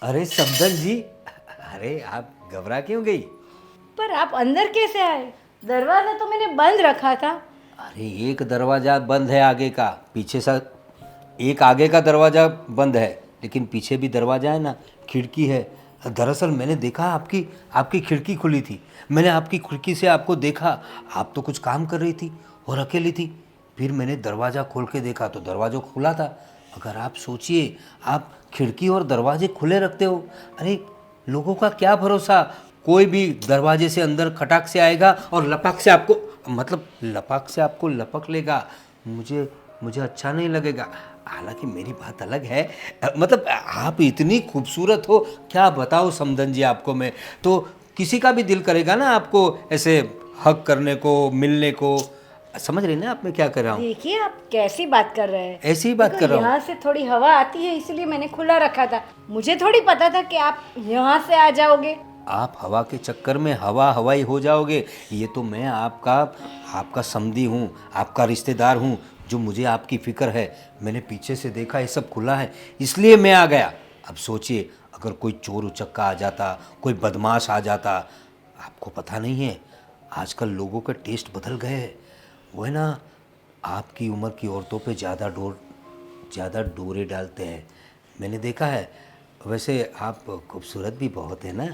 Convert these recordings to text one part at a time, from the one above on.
अरे समदन जी, अरे आप घबरा क्यों गई? पर आप अंदर कैसे आए? दरवाजा तो मैंने बंद रखा था। अरे एक दरवाज़ा बंद है आगे का, पीछे सा एक आगे का दरवाज़ा बंद है, लेकिन पीछे भी दरवाज़ा है ना, खिड़की है। दरअसल मैंने देखा आपकी आपकी खिड़की खुली थी। मैंने आपकी खिड़की से आपको देखा, आप तो कुछ काम कर रही थी और अकेली थी। फिर मैंने दरवाज़ा खोल के देखा तो दरवाज़ा खुला था। अगर आप सोचिए, आप खिड़की और दरवाजे खुले रखते हो। अरे लोगों का क्या भरोसा, कोई भी दरवाजे से अंदर खटाक से आएगा और लपक से आपको, मतलब लपक से आपको लपक लेगा। मुझे मुझे अच्छा नहीं लगेगा। हालांकि मेरी बात अलग है, मतलब आप इतनी खूबसूरत हो, क्या बताऊँ समदन जी आपको मैं। तो किसी का भी दिल करेगा ना आपको ऐसे हक करने को, मिलने को। समझ रही ना आप मैं क्या कर रहा हूँ? देखिए आप कैसी बात कर रहे हैं। ऐसी ही बात देखो कर रहा हूँ। यहाँ से थोड़ी हवा आती है इसलिए मैंने खुला रखा था। मुझे थोड़ी पता था कि आप यहाँ से आ जाओगे। आप हवा के चक्कर में हवा हवाई हो जाओगे। ये तो मैं आपका आपका समधी हूँ, आपका रिश्तेदार हूँ, जो मुझे आपकी फ़िक्र है। मैंने पीछे से देखा ये सब खुला है, इसलिए मैं आ गया। अब सोचिए, अगर कोई चोर उचक्का आ जाता, कोई बदमाश आ जाता। आपको पता नहीं है, आजकल लोगों के टेस्ट बदल गए हैं। वो है ना, आपकी उम्र की औरतों पे ज़्यादा डोरे डालते हैं, मैंने देखा है। वैसे आप खूबसूरत भी बहुत है ना।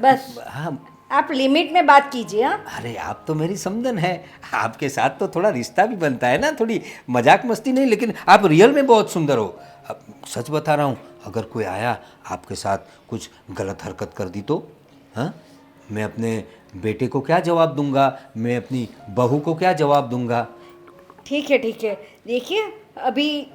बस हाँ। आप लिमिट में बात कीजिए। हाँ अरे आप तो मेरी समधन है, आपके साथ तो थोड़ा रिश्ता भी बनता है ना, थोड़ी मजाक मस्ती नहीं, लेकिन आप रियल में बहुत सुंदर हो। अब सच बता रहा हूँ, अगर कोई आया आपके साथ कुछ गलत हरकत कर दी तो, हाँ, मैं अपने बेटे को क्या जवाब दूंगा, मैं अपनी बहू को क्या जवाब दूंगा? ठीक है ठीक है। देखिए अभी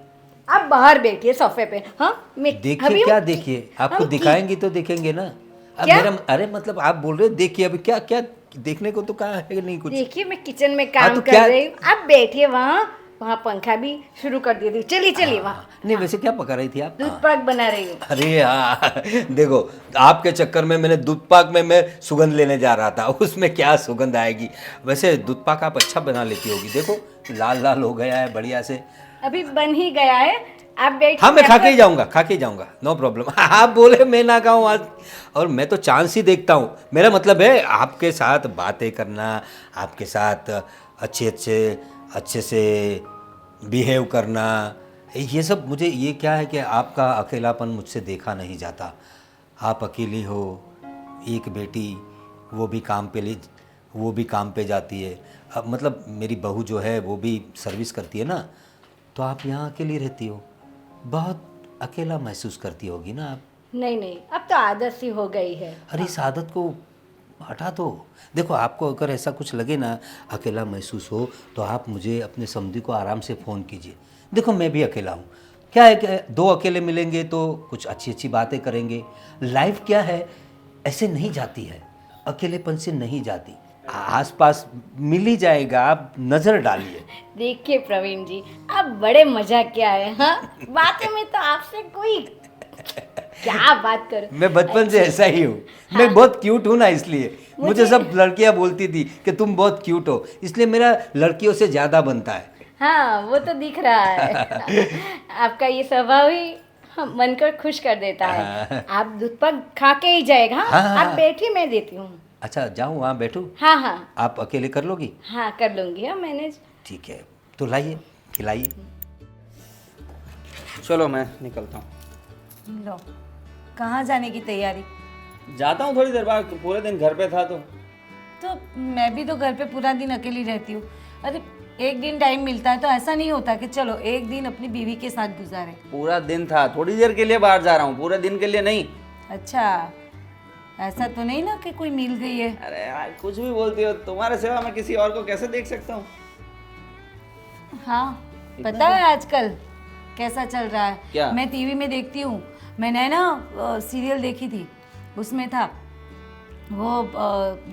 आप बाहर बैठिए सोफे पे। हाँ मैं देखिए अभी क्या देखिए, आपको हम दिखाएंगी तो देखेंगे ना। अब क्या? मेरा, अरे मतलब आप बोल रहे हो देखिए, अभी क्या क्या देखने को तो कहा है नहीं कुछ। देखिए मैं किचन में हाँ काम तो कर क्या? रही हूँ, आप बैठिए वहाँ। वहाँ पंखा भी शुरू कर दिया थी। चलिए चलिए वहाँ। हाँ, नहीं वैसे क्या पका रही थी आप? दूध हाँ। पाक बना रही हूँ। अरे हाँ देखो, आपके चक्कर में मैंने दूध पाक में मैं सुगंध लेने जा रहा था, उसमें क्या सुगंध आएगी। वैसे दूध पाक आप अच्छा बना लेती होगी, देखो लाल लाल हो गया है बढ़िया से। अभी बन ही गया है। आप बैठिए हाँ मैं मैं खा के ही आपको। जाऊंगा, खा के ही जाऊंगा, नो प्रॉब्लम। आप बोले मैं ना खाऊं आज, और मैं तो चांस ही देखता हूँ। मेरा मतलब है आपके साथ बातें करना, आपके साथ अच्छे अच्छे अच्छे से बिहेव करना। ये सब मुझे, ये क्या है कि आपका अकेलापन मुझसे देखा नहीं जाता। आप अकेली हो, एक बेटी, वो भी काम पे ले वो भी काम पे जाती है। अब मतलब मेरी बहू जो है वो भी सर्विस करती है ना, तो आप यहाँ अकेली रहती हो, बहुत अकेला महसूस करती होगी ना आप। नहीं नहीं अब तो आदत सी हो गई है। अरे इस आदत को हटा दो। देखो आपको अगर ऐसा कुछ लगे ना, अकेला महसूस हो, तो आप मुझे अपने समधी को आराम से फ़ोन कीजिए। देखो मैं भी अकेला हूँ, क्या है कि दो अकेले मिलेंगे तो कुछ अच्छी अच्छी बातें करेंगे। लाइफ क्या है, ऐसे नहीं जाती है, अकेलेपन से नहीं जाती। आसपास मिल ही जाएगा, आप नज़र डालिए। देखिए प्रवीण जी, आप बड़े मजाक के आए। हाँ बातें में तो आपसे कोई क्या बात करूं। मैं बचपन से ऐसा ही हूँ, मैं बहुत क्यूट हूँ ना, इसलिए मुझे सब लड़कियाँ बोलती थी कि तुम बहुत क्यूट हो, इसलिए मेरा लड़कियों से ज़्यादा बनता है। हाँ वो तो दिख रहा है। आपका ये स्वभाव ही मन को खुश कर देता है। आप दूध पाक खा के ही जाएगा। हाँ हाँ हाँ आप हाँ। बैठिए मैं देती हूँ। अच्छा जाऊँ वहाँ बैठूँ? हाँ हाँ आप अकेले कर लोगी? हाँ कर लूँगी। हाँ मैनेज। ठीक है, तो लाइए, खिलाइए। चलो मैं निकलता हूँ। लो, कहाँ जाने की तैयारी? जाता हूँ थोड़ी देर बाद, पूरे दिन घर पे था तो मैं भी तो घर पे पूरा दिन अकेली रहती हूँ। अरे एक दिन टाइम मिलता है तो ऐसा नहीं होता कि चलो एक दिन अपनी बीवी के साथ गुजारे। पूरा दिन था, थोड़ी देर के लिए बाहर जा रहा हूँ, पूरे दिन के लिए नहीं। अच्छा, ऐसा तो नहीं ना कि कोई मिल गई है? अरे यार कुछ भी बोलती हो, तुम्हारे सिवा मैं किसी और को कैसे देख सकता हूँ। हाँ पता है आजकल कैसा चल रहा है? क्या? मैं टीवी में देखती हूँ। मैंने ना सीरियल देखी थी, उसमें था वो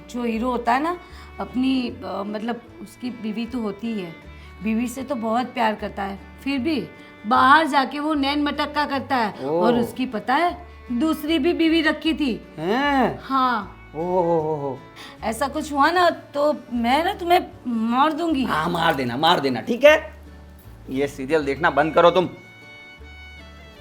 जो हीरो होता है ना, अपनी मतलब उसकी बीवी तो होती ही है, बीवी से तो बहुत प्यार करता है, फिर भी बाहर जाके वो नैन मटक्का करता है। और उसकी पता है दूसरी भी बीवी रखी थी। हैं? हाँ ओहो, ऐसा कुछ हुआ ना तो मैं ना तुम्हें मार दूंगी। हाँ मार देना ठीक है। ये सीरियल देखना बंद करो तुम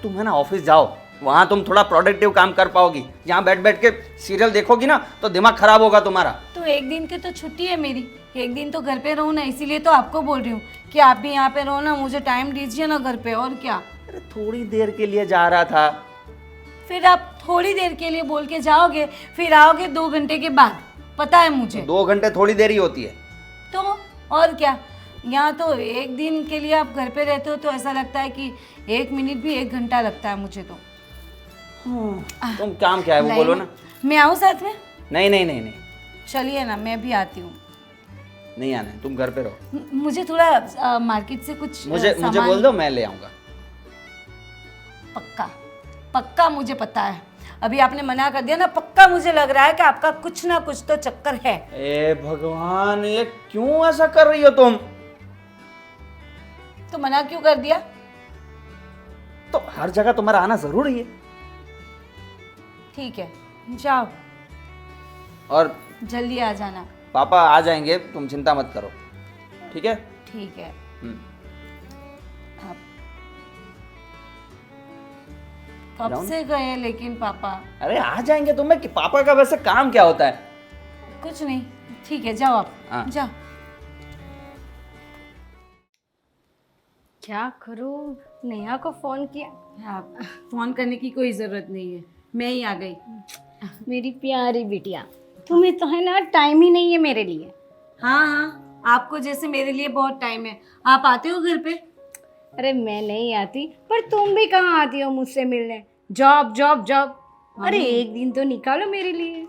है ना, ऑफिस जाओ, वहाँ तुम थोड़ा प्रोडक्टिव काम कर पाओगी। यहाँ बैठ बैठ के सीरियल देखोगी ना तो दिमाग खराब होगा तुम्हारा। तो एक दिन की तो छुट्टी है मेरी, एक दिन तो घर पे रहूँ ना, इसीलिए तो आपको बोल रही हूँ कि आप भी यहाँ पे रहो ना, मुझे टाइम दीजिए ना घर पे। और क्या, अरे थोड़ी देर के लिए जा रहा था। फिर आप थोड़ी देर के लिए बोल के जाओगे, फिर आओगे 2 घंटे के बाद, पता है मुझे। 2 घंटे थोड़ी देर ही होती है। तो और क्या, यहाँ तो एक दिन के लिए आप घर पे रहते हो तो ऐसा लगता है कि 1 मिनट भी 1 घंटा लगता है मुझे तो। तुम काम क्या है वो बोलो ना। मैं आऊँ साथ में? नहीं नहीं नहीं नहीं, चलिए ना, मैं भी आती हूँ। नहीं आना है, तुम घर पे रहो। मुझे थोड़ा मार्केट से कुछ मुझे सामान- बोल दो, मैं ले आऊँगा। पक्का पक्का मुझे पता है, अभी आपने मना कर दिया ना, पक्का मुझे लग रहा है कि आपका कुछ ना कुछ तो चक्कर है। ए भगवान, ये क्यों ऐसा कर रही हो तुम? तो मना क्यों कर दिया? तो हर जगह तुम्हारा आना जरूरी है। ठीक है, जाओ, और जल्दी आ जाना। पापा आ जाएंगे, तुम चिंता मत करो, ठीक है? ठीक है। हम्म। आप कब से गए लेकिन पापा? अरे आ जाएंगे तुम्हें कि पापा का वैसे काम क्या होता है? कुछ नहीं, ठीक है, जाओ आप, हाँ। जाओ। क्या करूँ, नेहा को फ़ोन किया। आप फोन करने की कोई ज़रूरत नहीं है, मैं ही आ गई। मेरी प्यारी बिटिया, तुम्हें तो है ना टाइम ही नहीं है मेरे लिए। हाँ हाँ, आपको जैसे मेरे लिए बहुत टाइम है। आप आते हो घर पे? अरे मैं नहीं आती, पर तुम भी कहाँ आती हो मुझसे मिलने? Job job job. अरे एक दिन तो निकालो मेरे लिए।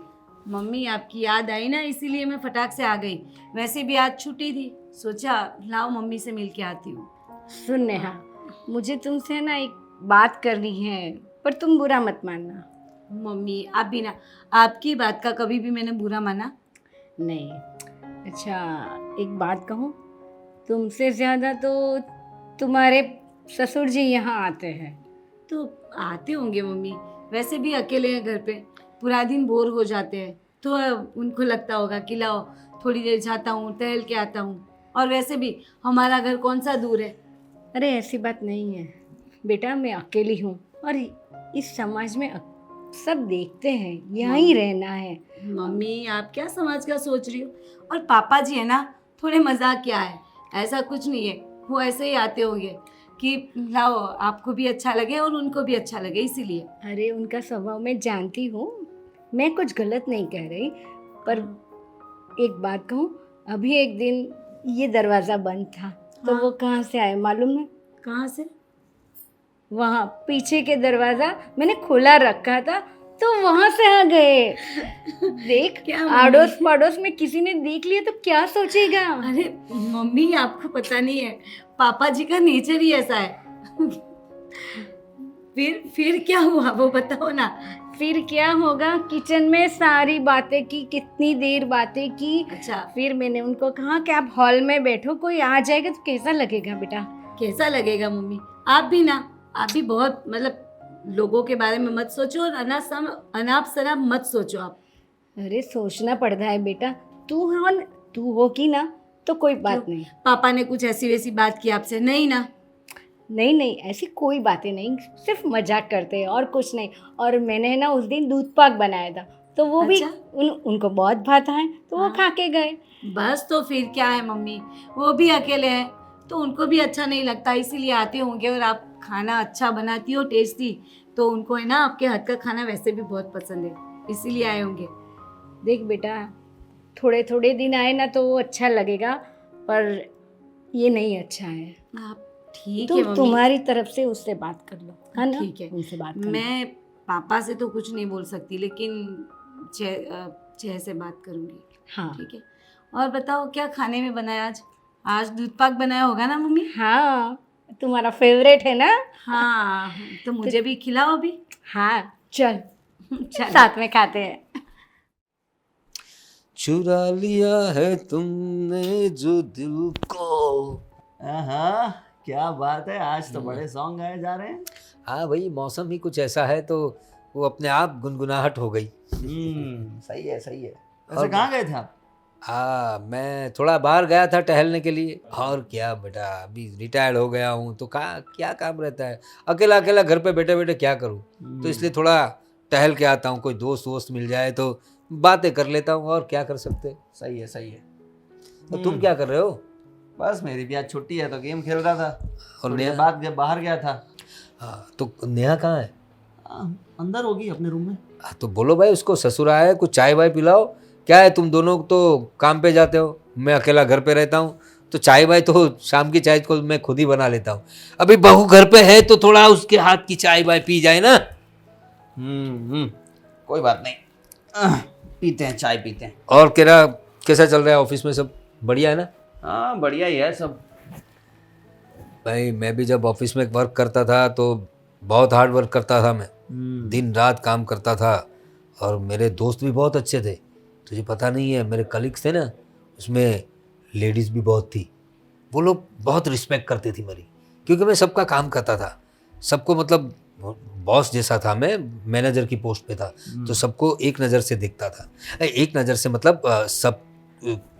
मम्मी आपकी याद आई ना, इसीलिए मैं फटाक से आ गई। वैसे भी आज छुट्टी थी, सोचा लाओ मम्मी से मिल के आती हूँ। सुन नेहा, मुझे तुमसे ना एक बात करनी है, पर तुम बुरा मत मानना। मम्मी आप भी ना, आपकी बात का कभी भी मैंने बुरा माना नहीं। अच्छा एक बात कहूँ, तुमसे ज़्यादा तो तुम्हारे ससुर जी यहाँ आते हैं। तो आते होंगे मम्मी, वैसे भी अकेले हैं घर पे, पूरा दिन बोर हो जाते हैं, तो उनको लगता होगा कि लाओ थोड़ी देर जाता हूँ, टहल के आता हूँ। और वैसे भी हमारा घर कौन सा दूर है। अरे ऐसी बात नहीं है बेटा, मैं अकेली हूँ और इस समाज में सब देखते हैं, यहाँ ही रहना है। मम्मी आप क्या समाज का सोच रही हो? और पापा जी है ना, थोड़े मजाक क्या है, ऐसा कुछ नहीं है, वो ऐसे ही आते होंगे कि लाओ आपको भी अच्छा लगे और उनको भी अच्छा लगे, इसीलिए। अरे उनका स्वभाव मैं जानती हूँ, मैं कुछ गलत नहीं कह रही, पर एक बात कहूँ, अभी एक दिन ये दरवाज़ा बंद था, तो हाँ। वो कहाँ से आए मालूम है? कहाँ से? वहाँ पीछे के दरवाज़ा मैंने खुला रखा था, तो वहाँ से आ गए। देख, क्या मम्मी? आड़ोस पड़ोस में किसी ने देख लिया तो क्या सोचेगा? अरे मम्मी आपको पता नहीं है, पापा जी का नेचर ही ऐसा है। फिर क्या हुआ वो बताओ ना। फिर क्या होगा, किचन में सारी बातें की, कितनी देर बातें की। अच्छा, फिर मैंने उनको कहा कि आप हॉल में बैठो, कोई आ जाएगा तो कैसा लगेगा बेटा? कैसा लगेगा मम्मी? आप भी ना, आप भी बहुत मतलब लोगों के बारे में मत सोचो और अनाप शनाप मत सोचो आप। अरे सोचना पड़ता है बेटा, तू होगी ना तो कोई बात नहीं। पापा ने कुछ ऐसी वैसी बात की आपसे? नहीं ना? नहीं ऐसी कोई बातें नहीं, सिर्फ मजाक करते हैं और कुछ नहीं। और मैंने ना उस दिन दूध पाक बनाया था, तो वो भी अच्छा? उनको बहुत भाता है, तो वो हाँ। खा के गए। बस तो फिर क्या है मम्मी, वो भी अकेले हैं तो उनको भी अच्छा नहीं लगता, इसीलिए आते होंगे। और आप खाना अच्छा बनाती हो, टेस्टी, तो उनको है ना आपके हाथ का खाना वैसे भी बहुत पसंद है, इसीलिए आए होंगे। देख बेटा, थोड़े थोड़े दिन आए ना तो वो अच्छा लगेगा, पर ये नहीं अच्छा है। आप ठीक है तुम मम्मी, तुम्हारी तरफ से उससे बात कर लो, है ना? ठीक है। उनसे बात कर लो। मैं पापा से तो कुछ नहीं बोल सकती, लेकिन जय से बात करूँगी। हाँ ठीक है। और बताओ क्या खाने में बनाया आज? आज दूध पाक बनाया होगा ना मम्मी? हाँ, तुम्हारा फेवरेट है ना? हाँ, तो मुझे भी खिलाओ अभी। हाँ चल, चलो। साथ में खाते हैं। चुरा लिया है तुमने जो दिल को। हाँ, क्या बात है, आज तो बड़े सॉन्ग गाए जा रहे हैं। हाँ भाई, मौसम ही कुछ ऐसा है तो वो अपने आप गुनगुनाहट हो गई। सही है सही है। वैसे और- कहाँ गए थे आप? हाँ, मैं थोड़ा बाहर गया था टहलने के लिए। और क्या बेटा, अभी रिटायर्ड हो गया हूँ तो क्या काम रहता है, अकेला अकेला घर पे बैठे बैठे क्या करूँ। तो इसलिए थोड़ा टहल के आता हूँ, कोई दोस्त वोस्त मिल जाए तो बातें कर लेता हूँ, और क्या कर सकते। सही है सही है। तो तुम क्या कर रहे हो? बस मेरी भी आज छुट्टी है तो गेम खेल रहा था। और थोड़ी नेहा? देर बाद जब बाहर गया था। हाँ, तो नेहा कहाँ है? अंदर होगी अपने रूम में। हाँ, तो बोलो भाई उसको, ससुर आया है, कुछ चाय वाय पिलाओ। क्या है, तुम दोनों तो काम पे जाते हो, मैं अकेला घर पे रहता हूँ, तो चाय वाय तो शाम की चाय को मैं खुद ही बना लेता हूँ। अभी बहू घर पे है तो थोड़ा उसके हाथ की चाय वाय पी जाए ना। कोई बात नहीं, पीते हैं, चाय पीते हैं। और तेरा कैसा चल रहा है ऑफिस में, सब बढ़िया है ना? हाँ बढ़िया ही है सब। भाई मैं भी जब ऑफिस में वर्क करता था तो बहुत हार्ड वर्क करता था मैं, दिन रात काम करता था। और मेरे दोस्त भी बहुत अच्छे थे, तुझे पता नहीं है, मेरे कलीग्स थे ना, उसमें लेडीज़ भी बहुत थी। वो लोग बहुत रिस्पेक्ट करती थी मेरी, क्योंकि मैं सबका काम करता था, सबको मतलब बॉस जैसा था मैं, मैनेजर की पोस्ट पे था, तो सबको एक नज़र से देखता था। एक नज़र से मतलब सब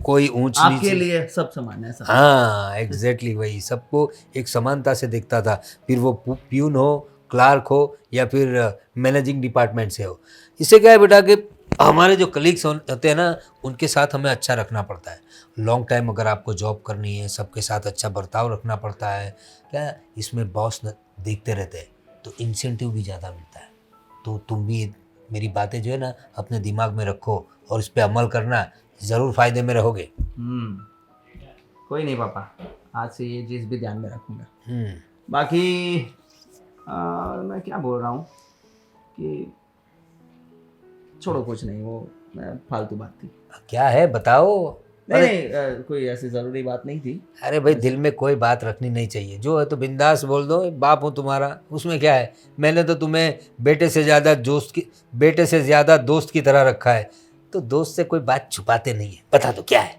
कोई ऊंच आपके नीच, लिए सब समान है सब। हाँ एग्जैक्टली वही, सबको एक समानता से दिखता था, फिर वो प्यून हो, क्लार्क हो, या फिर मैनेजिंग डिपार्टमेंट से हो। इससे क्या है बेटा कि हमारे जो कलीग्स होते हैं ना, उनके साथ हमें अच्छा रखना पड़ता है। लॉन्ग टाइम अगर आपको जॉब करनी है, सबके साथ अच्छा बर्ताव रखना पड़ता है। क्या इसमें बॉस देखते रहते हैं तो इंसेंटिव भी ज़्यादा मिलता है। तो तुम भी मेरी बातें जो है ना अपने दिमाग में रखो और इस पर अमल करना, ज़रूर फ़ायदे में रहोगे। कोई नहीं पापा, आज से ये चीज़ भी ध्यान में रखूँगा। हम्म। बाकी मैं क्या बोल रहा हूँ कि छोड़ो, कुछ नहीं, वो फालतू बात थी। क्या है बताओ। नहीं, कोई ऐसी ज़रूरी बात नहीं थी। अरे भाई, दिल में कोई बात रखनी नहीं चाहिए, जो है तो बिंदास बोल दो, बाप हूँ तुम्हारा, उसमें क्या है। मैंने तो तुम्हें बेटे से ज़्यादा दोस्त की तरह रखा है, तो दोस्त से कोई बात छुपाते नहीं है, बता दो क्या है।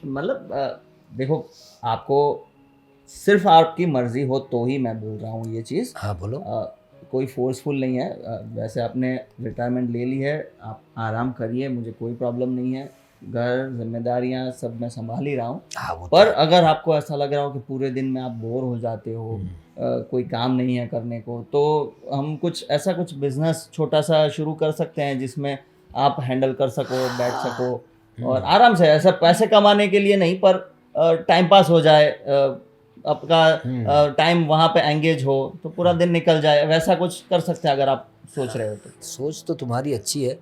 मतलब देखो, आपको सिर्फ आपकी मर्जी हो तो ही मैं बोल रहा हूँ ये चीज़। हाँ बोलो। कोई फोर्सफुल नहीं है। वैसे आपने रिटायरमेंट ले ली है, आप आराम करिए, मुझे कोई प्रॉब्लम नहीं है। घर, जिम्मेदारियाँ सब मैं संभाल ही रहा हूँ। हाँ वो पर अगर आपको ऐसा लग रहा हो कि पूरे दिन में आप बोर हो जाते हो, कोई काम नहीं है करने को, तो हम कुछ बिजनेस छोटा सा शुरू कर सकते हैं जिसमें आप हैंडल कर सको, बैठ सको और आराम से, ऐसा पैसे कमाने के लिए नहीं, पर टाइम पास हो जाए, आपका टाइम वहाँ पे एंगेज हो तो पूरा दिन निकल जाए। वैसा कुछ कर सकते हैं अगर आप सोच रहे हो तो। सोच तो तुम्हारी अच्छी है,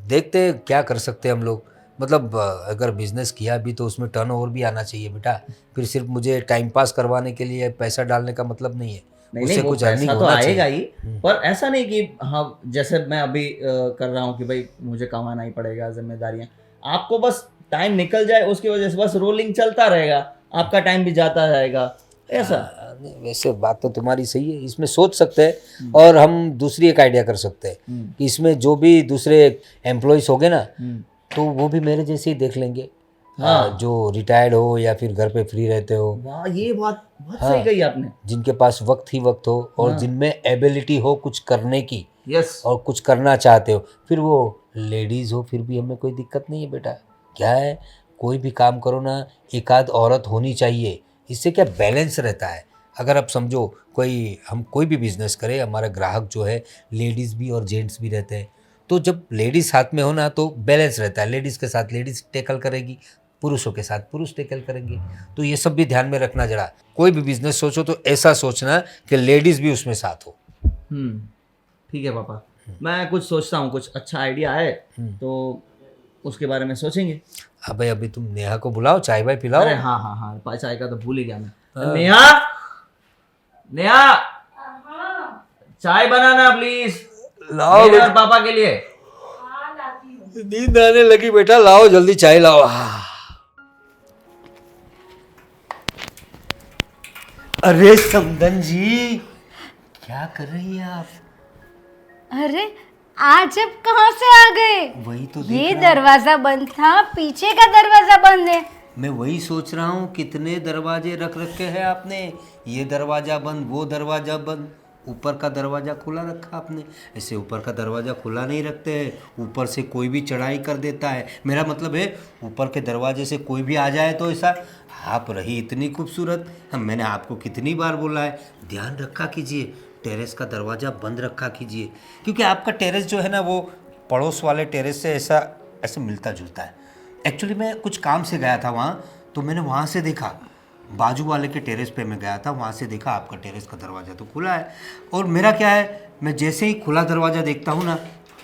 देखते हैं क्या कर सकते हैं हम लोग। मतलब अगर बिजनेस किया भी तो उसमें टर्नओवर भी आना चाहिए बेटा, फिर सिर्फ मुझे टाइम पास करवाने के लिए पैसा डालने का मतलब नहीं है। नहीं उससे वो कुछ अर्निंग पैसा तो होना आएगा चाहिए। ही, पर ऐसा नहीं कि हाँ जैसे मैं अभी कर रहा हूँ कि भाई मुझे कमाना ही पड़ेगा, जिम्मेदारियाँ। आपको बस टाइम निकल जाए उसकी वजह से, बस रोलिंग चलता रहेगा, आपका टाइम भी जाता जाएगा ऐसा। वैसे बात तो तुम्हारी सही है, इसमें सोच सकते हैं। और हम दूसरी एक आइडिया कर सकते हैं कि इसमें जो भी दूसरे एम्प्लॉयज़ होंगे ना, तो वो भी मेरे जैसे ही देख लेंगे। हाँ। जो रिटायर्ड हो या फिर घर पे फ्री रहते हो, वाह, ये बात बहुत सही कही आपने। जिनके पास वक्त ही वक्त हो और जिनमें एबिलिटी हो कुछ करने की, यस। और कुछ करना चाहते हो, फिर वो लेडीज़ हो, फिर भी हमें कोई दिक्कत नहीं है बेटा। क्या है, कोई भी काम करो ना, एक आध औरत होनी चाहिए, इससे क्या बैलेंस रहता है। अगर आप समझो हम कोई भी बिजनेस करें, हमारा ग्राहक जो है लेडीज़ भी और जेंट्स भी रहते हैं, तो जब लेडीज़ साथ में हो ना तो बैलेंस रहता है। लेडीज़ के साथ लेडीज़ टैकल करेगी, पुरुषों के साथ पुरुष टैकल करेंगे। तो ये सब भी ध्यान में रखना जरा। कोई भी बिजनेस सोचो तो ऐसा सोचना कि लेडीज़ भी उसमें साथ हो। ठीक है पापा, मैं कुछ सोचता हूँ, कुछ अच्छा आइडिया है तो उसके बारे में सोचेंगे। हाँ भाई, अभी तुम नेहा को बुलाओ, चाय वाय पिलाओ। अरे हाँ हाँ हाँ, चाय का तो भूल ही गया मैं। नेहा, नेहा, चाय बनाना प्लीज, लाओ मेरे और पापा के लिए। नींद आने लगी बेटा, लाओ जल्दी चाय लाओ। अरे समदन जी, क्या कर रही हैं आप? अरे आज अब कहाँ से आ गए? वही तो ये देख रहा हूं। दरवाजा बंद था, पीछे का दरवाजा बंद है। मैं वही सोच रहा हूँ, कितने दरवाजे रख रखे हैं आपने, ये दरवाजा बंद, वो दरवाजा बंद। ऊपर का दरवाज़ा खुला रखा आपने। ऐसे ऊपर का दरवाज़ा खुला नहीं रखते हैं, ऊपर से कोई भी चढ़ाई कर देता है। मेरा मतलब है ऊपर के दरवाजे से कोई भी आ जाए तो ऐसा। आप रही इतनी खूबसूरत, मैंने आपको कितनी बार बोला है ध्यान रखा कीजिए, टेरेस का दरवाज़ा बंद रखा कीजिए, क्योंकि आपका टेरेस जो है ना वो पड़ोस वाले टेरेस से ऐसा ऐसे मिलता जुलता है। एक्चुअली मैं कुछ काम से गया था वहाँ, तो मैंने वहाँ से देखा, बाजू वाले के टेरेस पे मैं गया था, वहाँ से देखा आपका टेरेस का दरवाज़ा तो खुला है। और मेरा क्या है, मैं जैसे ही खुला दरवाज़ा देखता हूँ ना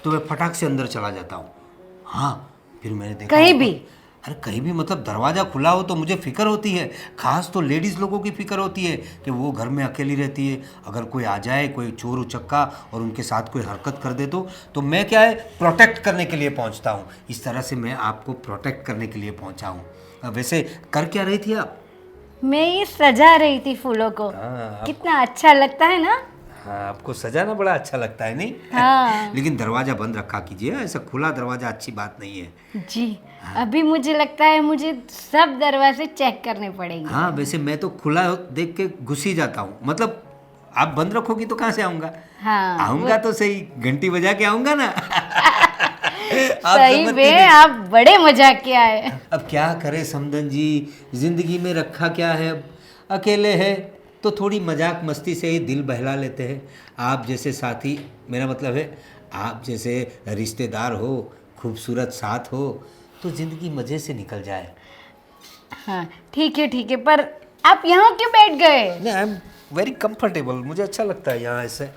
तो मैं फटाक से अंदर चला जाता हूँ। हाँ, फिर मैंने देखा कहीं भी? अरे कहीं भी मतलब दरवाज़ा खुला हो तो मुझे फ़िक्र होती है, ख़ास तो लेडीज़ लोगों की फ़िक्र होती है कि वो घर में अकेली रहती है, अगर कोई आ जाए, कोई चोर उचक्का और उनके साथ कोई हरकत कर दे तो मैं क्या है प्रोटेक्ट करने के लिए पहुंचता हूं। इस तरह से मैं आपको प्रोटेक्ट करने के लिए पहुंचा हूं। वैसे कर क्या रही थी आप? मैं ये सजा रही थी फूलों को। हाँ, कितना अच्छा लगता है ना। हाँ, आपको सजाना बड़ा अच्छा लगता है नहीं? हाँ। लेकिन दरवाज़ा बंद रखा कीजिए, ऐसा खुला दरवाज़ा अच्छी बात नहीं है। जी, अभी मुझे लगता है मुझे सब दरवाजे चेक करने पड़ेंगे। हाँ, वैसे मैं तो खुला देख के घुस ही जाता हूँ, मतलब आप बंद रखोगी तो कहाँ से आऊँगा? हाँ, आऊँगा तो सही, घंटी बजा के आऊँगा ना। आप सही समझती में नहीं। आप बड़े मजाक के आए। अब क्या करें समदन जी, जिंदगी में रखा क्या है, अब अकेले हैं तो थोड़ी मजाक मस्ती से ही दिल बहला लेते हैं। आप जैसे साथी, मेरा मतलब है आप जैसे रिश्तेदार हो, खूबसूरत साथ हो तो ज़िंदगी मज़े से निकल जाए। हाँ ठीक है, पर आप यहाँ क्यों बैठ गए? नहीं, आई एम वेरी कंफर्टेबल, मुझे अच्छा लगता है यहाँ ऐसे।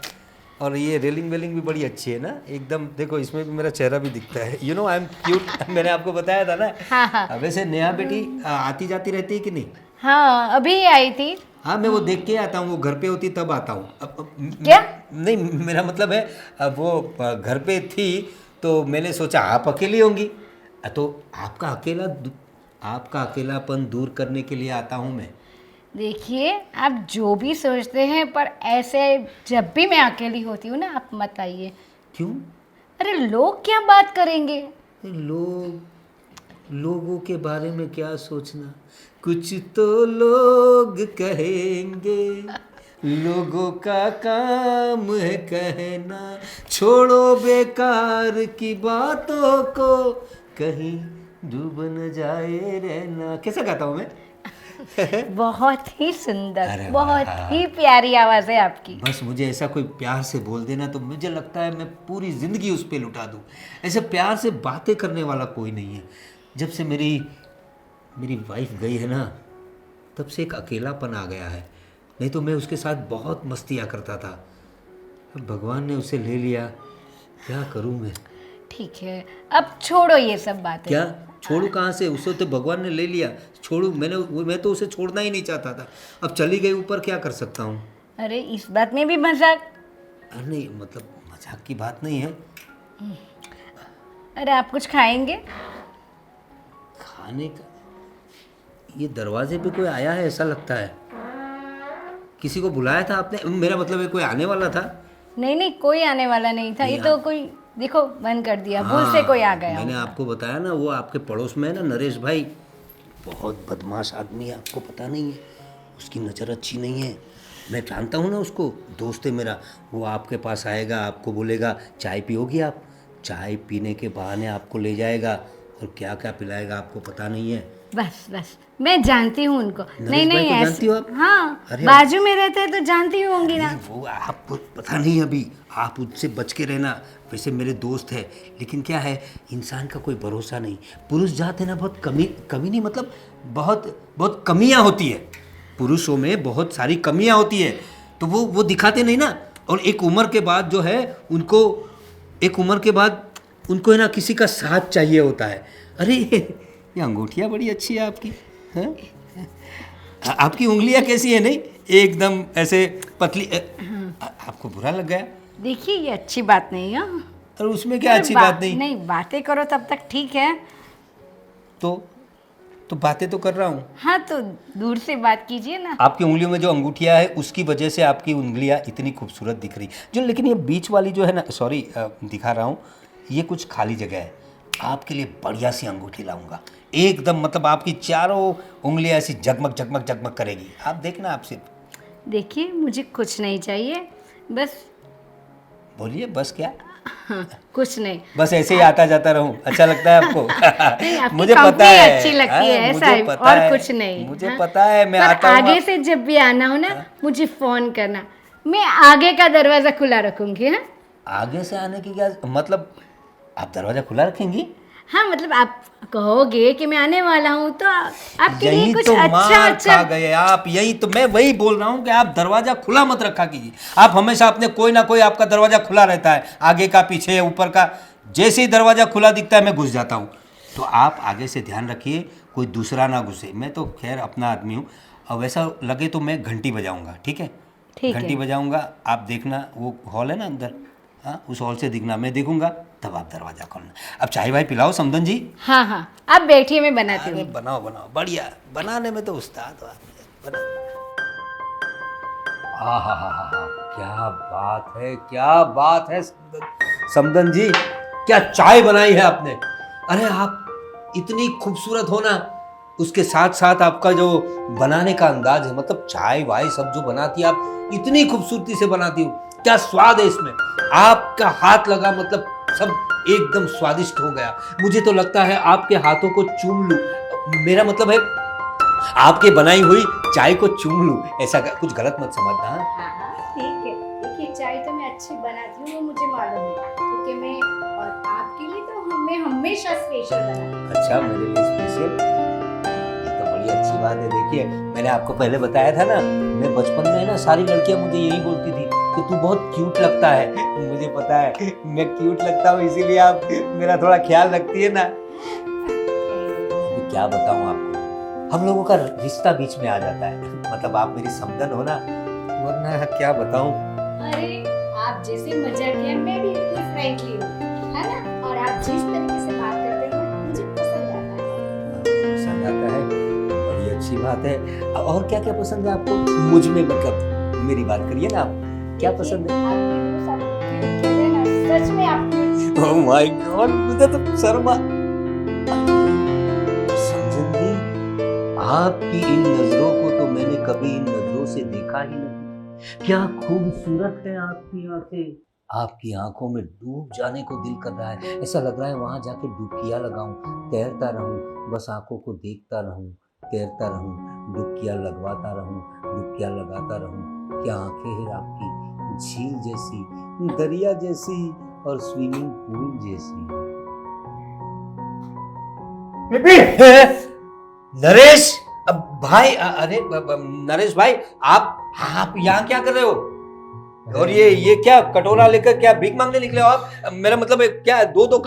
और ये रेलिंग वेलिंग भी बड़ी अच्छी है ना एकदम, देखो इसमें भी मेरा चेहरा भी दिखता है, you know I am cute. मैंने आपको बताया था ना। हाँ। वैसे नेहा बेटी आती जाती रहती है कि नहीं? हाँ, अभी ही आई थी। हाँ, मैं वो देख के आता हूँ, वो घर पे होती तब आता हूँ। क्या? नहीं, मेरा मतलब है अब वो घर पे थी तो मैंने सोचा आप अकेली होंगी, तो आपका अकेलापन दूर करने के लिए आता हूँ मैं। देखिए, आप जो भी सोचते हैं, पर ऐसे जब भी मैं अकेली होती हूँ ना, आप मत आइए। क्यों? अरे लोग क्या बात करेंगे? लोगों के बारे में क्या सोचना, कुछ तो लोग कहेंगे, लोगों का काम है कहना, छोड़ो बेकार की बातों को, कहीं डूब न जाए रहना। कैसा गाता हूँ मैं? बहुत ही सुंदर, अरे बहुत वाह। ही प्यारी आवाज़ है आपकी। बस मुझे ऐसा कोई प्यार से बोल देना तो मुझे लगता है मैं पूरी ज़िंदगी उस पर लुटा दूँ। ऐसे प्यार से बातें करने वाला कोई नहीं है। जब से मेरी वाइफ गई है ना, तब से एक अकेलापन आ गया है, नहीं तो मैं उसके साथ बहुत मस्तियाँ करता था। अब भगवान ने उसे ले लिया, क्या करूँ मैं? ठीक है, अब छोड़ो ये सब बातें। क्या छोड़ू? कहाँ से? उसे तो भगवान ने ले लिया, छोड़ू? मैं तो उसे छोड़ना ही नहीं चाहता था, अब चली गई ऊपर, क्या कर सकता हूँ? अरे इस बात में भी मजाक? अरे नहीं, मतलब मजाक की बात नहीं है। अरे आप कुछ खाएंगे? खाने का? ये दरवाजे पे कोई आया है ऐसा लगता है, किसी को बुलाया था आपने? मेरा मतलब है कोई आने वाला था? नहीं, कोई आने वाला नहीं था। ये तो कोई, देखो बंद कर दिया, भूल से कोई आ गया। मैंने आपको बताया ना, वो आपके पड़ोस में है ना, नरेश भाई, बहुत बदमाश आदमी है, आपको पता नहीं है, उसकी नज़र अच्छी नहीं है। मैं जानता हूँ ना उसको, दोस्त है मेरा। वो आपके पास आएगा, आपको बोलेगा चाय पियोगी आप, चाय पीने के बहाने आपको ले जाएगा और क्या क्या पिलाएगा आपको पता नहीं है। बस मैं जानती हूँ उनको। नरेश भाई को जानती हो आप? हाँ, अरे बाजू में रहते हैं तो जानती होंगी ना। वो आपको पता नहीं, अभी आप उससे बच के रहना। वैसे मेरे दोस्त है, लेकिन क्या है, इंसान का कोई भरोसा नहीं। पुरुष जात है ना, बहुत कमी नहीं, मतलब बहुत कमियां होती है, पुरुषों में बहुत सारी कमियां होती है, तो वो दिखाते नहीं ना। और एक उम्र के बाद जो है उनको है ना किसी का साथ चाहिए होता है। अरे ये अंगूठियाँ बड़ी अच्छी है आपकी, हैं? आपकी उंगलियां कैसी है? नहीं एकदम ऐसे पतली। आपको बुरा लग गया? देखिए, ये अच्छी बात नहीं है। और उसमें क्या अच्छी बात नहीं? नहीं, बातें करो तब तक ठीक है। तो बातें तो कर रहा हूँ। हाँ, तो दूर से बात कीजिए ना। आपकी उंगलियों में जो अंगूठियाँ है उसकी वजह से आपकी उंगलियाँ इतनी खूबसूरत दिख रही जो, लेकिन ये बीच वाली जो है ना, सॉरी दिखा रहा हूँ, ये कुछ खाली जगह है। आपके लिए बढ़िया सी अंगूठी लाऊंगा, एकदम, मतलब आपकी चारों उंगलियाँ ऐसी जगमग जगमग जगमग करेगी। आप देखना, आप सिर्फ देखिए, मुझे कुछ नहीं चाहिए, बस बोलिए, बस क्या? हाँ, कुछ नहीं। बस ऐसे ही आता जाता रहूं, अच्छा लगता है आपको? नहीं, आपकी मुझे पता कंपनी है, अच्छी लगती हाँ, है मुझे साहब, पता और है, कुछ नहीं। मुझे हाँ? पता है, मैं पर आता हूँ आगे से जब भी आना हो ना, मुझे फोन करना, मैं आगे का दरवाजा खुला रखूंगी। हाँ आगे से आने की क्या मतलब? आप दरवाजा खुला रखेंगी? हाँ, मतलब आप कहोगे कि मैं आने वाला हूँ तो आपके लिए यही कुछ तो अच्छा मार अच्छा। खा गए आप, यही तो मैं वही बोल रहा हूँ कि आप दरवाजा खुला मत रखा कीजिए। आप हमेशा अपने कोई ना कोई आपका दरवाजा खुला रहता है, आगे का, पीछे, ऊपर का। जैसे ही दरवाजा खुला दिखता है मैं घुस जाता हूँ। तो आप आगे से ध्यान रखिए, कोई दूसरा ना घुसे। मैं तो खैर अपना आदमी हूँ, और वैसा लगे तो मैं घंटी बजाऊंगा, ठीक है? ठीक घंटी है। बजाऊंगा, आप देखना, वो हॉल है ना अंदर, हाँ, उस हॉल से दिखना, मैं देखूंगा, तब आप दरवाजा खोलना। अब चाय भाई पिलाओ समदन जी। हाँ हाँ, आप बैठिए, मैं बनाती अरे हूँ। बनाओ बनाओ, बढ़िया, बनाने में तो उस्ताद हो आप। बनाओ। आहा, क्या बात है, क्या बात है समदन जी, क्या चाय बनाई है आपने। अरे आप इतनी खूबसूरत हो ना, उसके साथ साथ आपका जो बनाने का अंदाज है, मतलब चाय वाय सब जो बनाती है आप इतनी खूबसूरती से बनाती हो, क्या स्वाद है इसमें। आपका हाथ लगा मतलब सब एकदम स्वादिष्ट हो गया। मुझे तो लगता है आपके हाथों को चूम लूं, मेरा मतलब है आपके बनाई हुई चाय को चूम लूं, ऐसा कुछ गलत मत समझना। हाँ? हाँ हाँ, ठीक है। देखिए, चाय तो मैं अच्छी बनाती हूँ, वो मुझे मालूम है, क्योंकि मैं और आपके लिए तो मैं हमेशा स्पेशल बनाती हूँ। अच्छा, मेरे लिए स्पेशल, ये तो बड़ी अच्छी बात है। देखिए, मैंने आपको पहले बताया था ना, मैं बचपन में ना सारी लड़कियां मुझे यही बोलती थी कि तू बहुत क्यूट लगता है। मुझे पता है मैं क्यूट लगता हूँ, इसीलिए आप मेरा थोड़ा ख्याल रखती है ना। अभी क्या बताऊँ आपको, हम लोगों का रिश्ता बीच में आ जाता है, मतलब आप मेरी समदन हो ना, वरना क्या बताऊँ। अरे, आप जैसे मजाक किया, मैं भी बिल्कुल फ्रेंकली हूँ, है ना? और आप जिस तरीके से बात करते हो मुझे पसंद आता है। पसंद आता है, बड़ी अच्छी बात है। और क्या क्या पसंद है आपको मुझ में, मतलब मेरी बात करिए ना, आप क्या पसंद है? आपके दोस्त आपको क्यूट कहते हैं ना, सच में आप क्यूट। ओह माय गॉड, मुझे तो शर्मा। समझन जी, आपकी इन नजरों को तो मैंने कभी इन नजरों से देखा ही नहीं। क्या खूबसूरत है आपकी आंखें। आपकी आंखों में डूब जाने को दिल कर रहा है, ऐसा लग रहा है वहां जाके डुबकियां लगाऊं, तैरता रहूं, बस आंखों को देखता रहूं, तैरता रहूं, डुबकियां लगवाता रहूं, डुबकियां लगाता रहूं। क्या आंखें हैं आपकी, झील जैसी, दरिया जैसी और स्विमिंग पूल जैसी। नरेश, अब भाई, अरे नरेश भाई, आप यहाँ क्या कर रहे हो? और ये क्या कटोरा लेकर क्या भीख मांगने निकले हो आप? मेरा मतलब है क्या, दो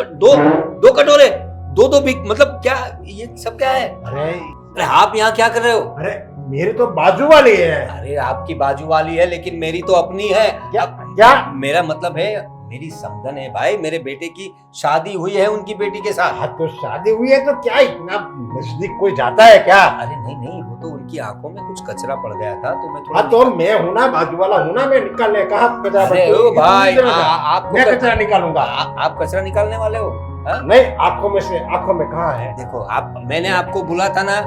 कटोरे, दो भीख, मतलब क्या ये सब क्या है? अरे आप यहाँ क्या कर रहे हो? अरे मेरे तो बाजू वाली है। अरे आपकी बाजू वाली है, लेकिन मेरी तो अपनी है। क्या? मेरा मतलब है मेरी समधन है भाई, मेरे बेटे की शादी हुई है उनकी बेटी के साथ। हाँ तो शादी हुई है तो क्या इतना नजदीक कोई जाता है क्या? अरे नहीं, वो तो उनकी आंखों में कुछ कचरा पड़ गया था, तो मैं थोड़ा हाँ तो मैं हूँ ना, बाजू वाला हूँ ना, मैं निकालने कहा कचरा। अरे ओ भाई, मैं कचरा निकालूंगा। आप कचरा निकालने वाले हो? हाँ? नहीं, आंखों में कहाँ है? देखो आप, मैंने आपको बोला था ना,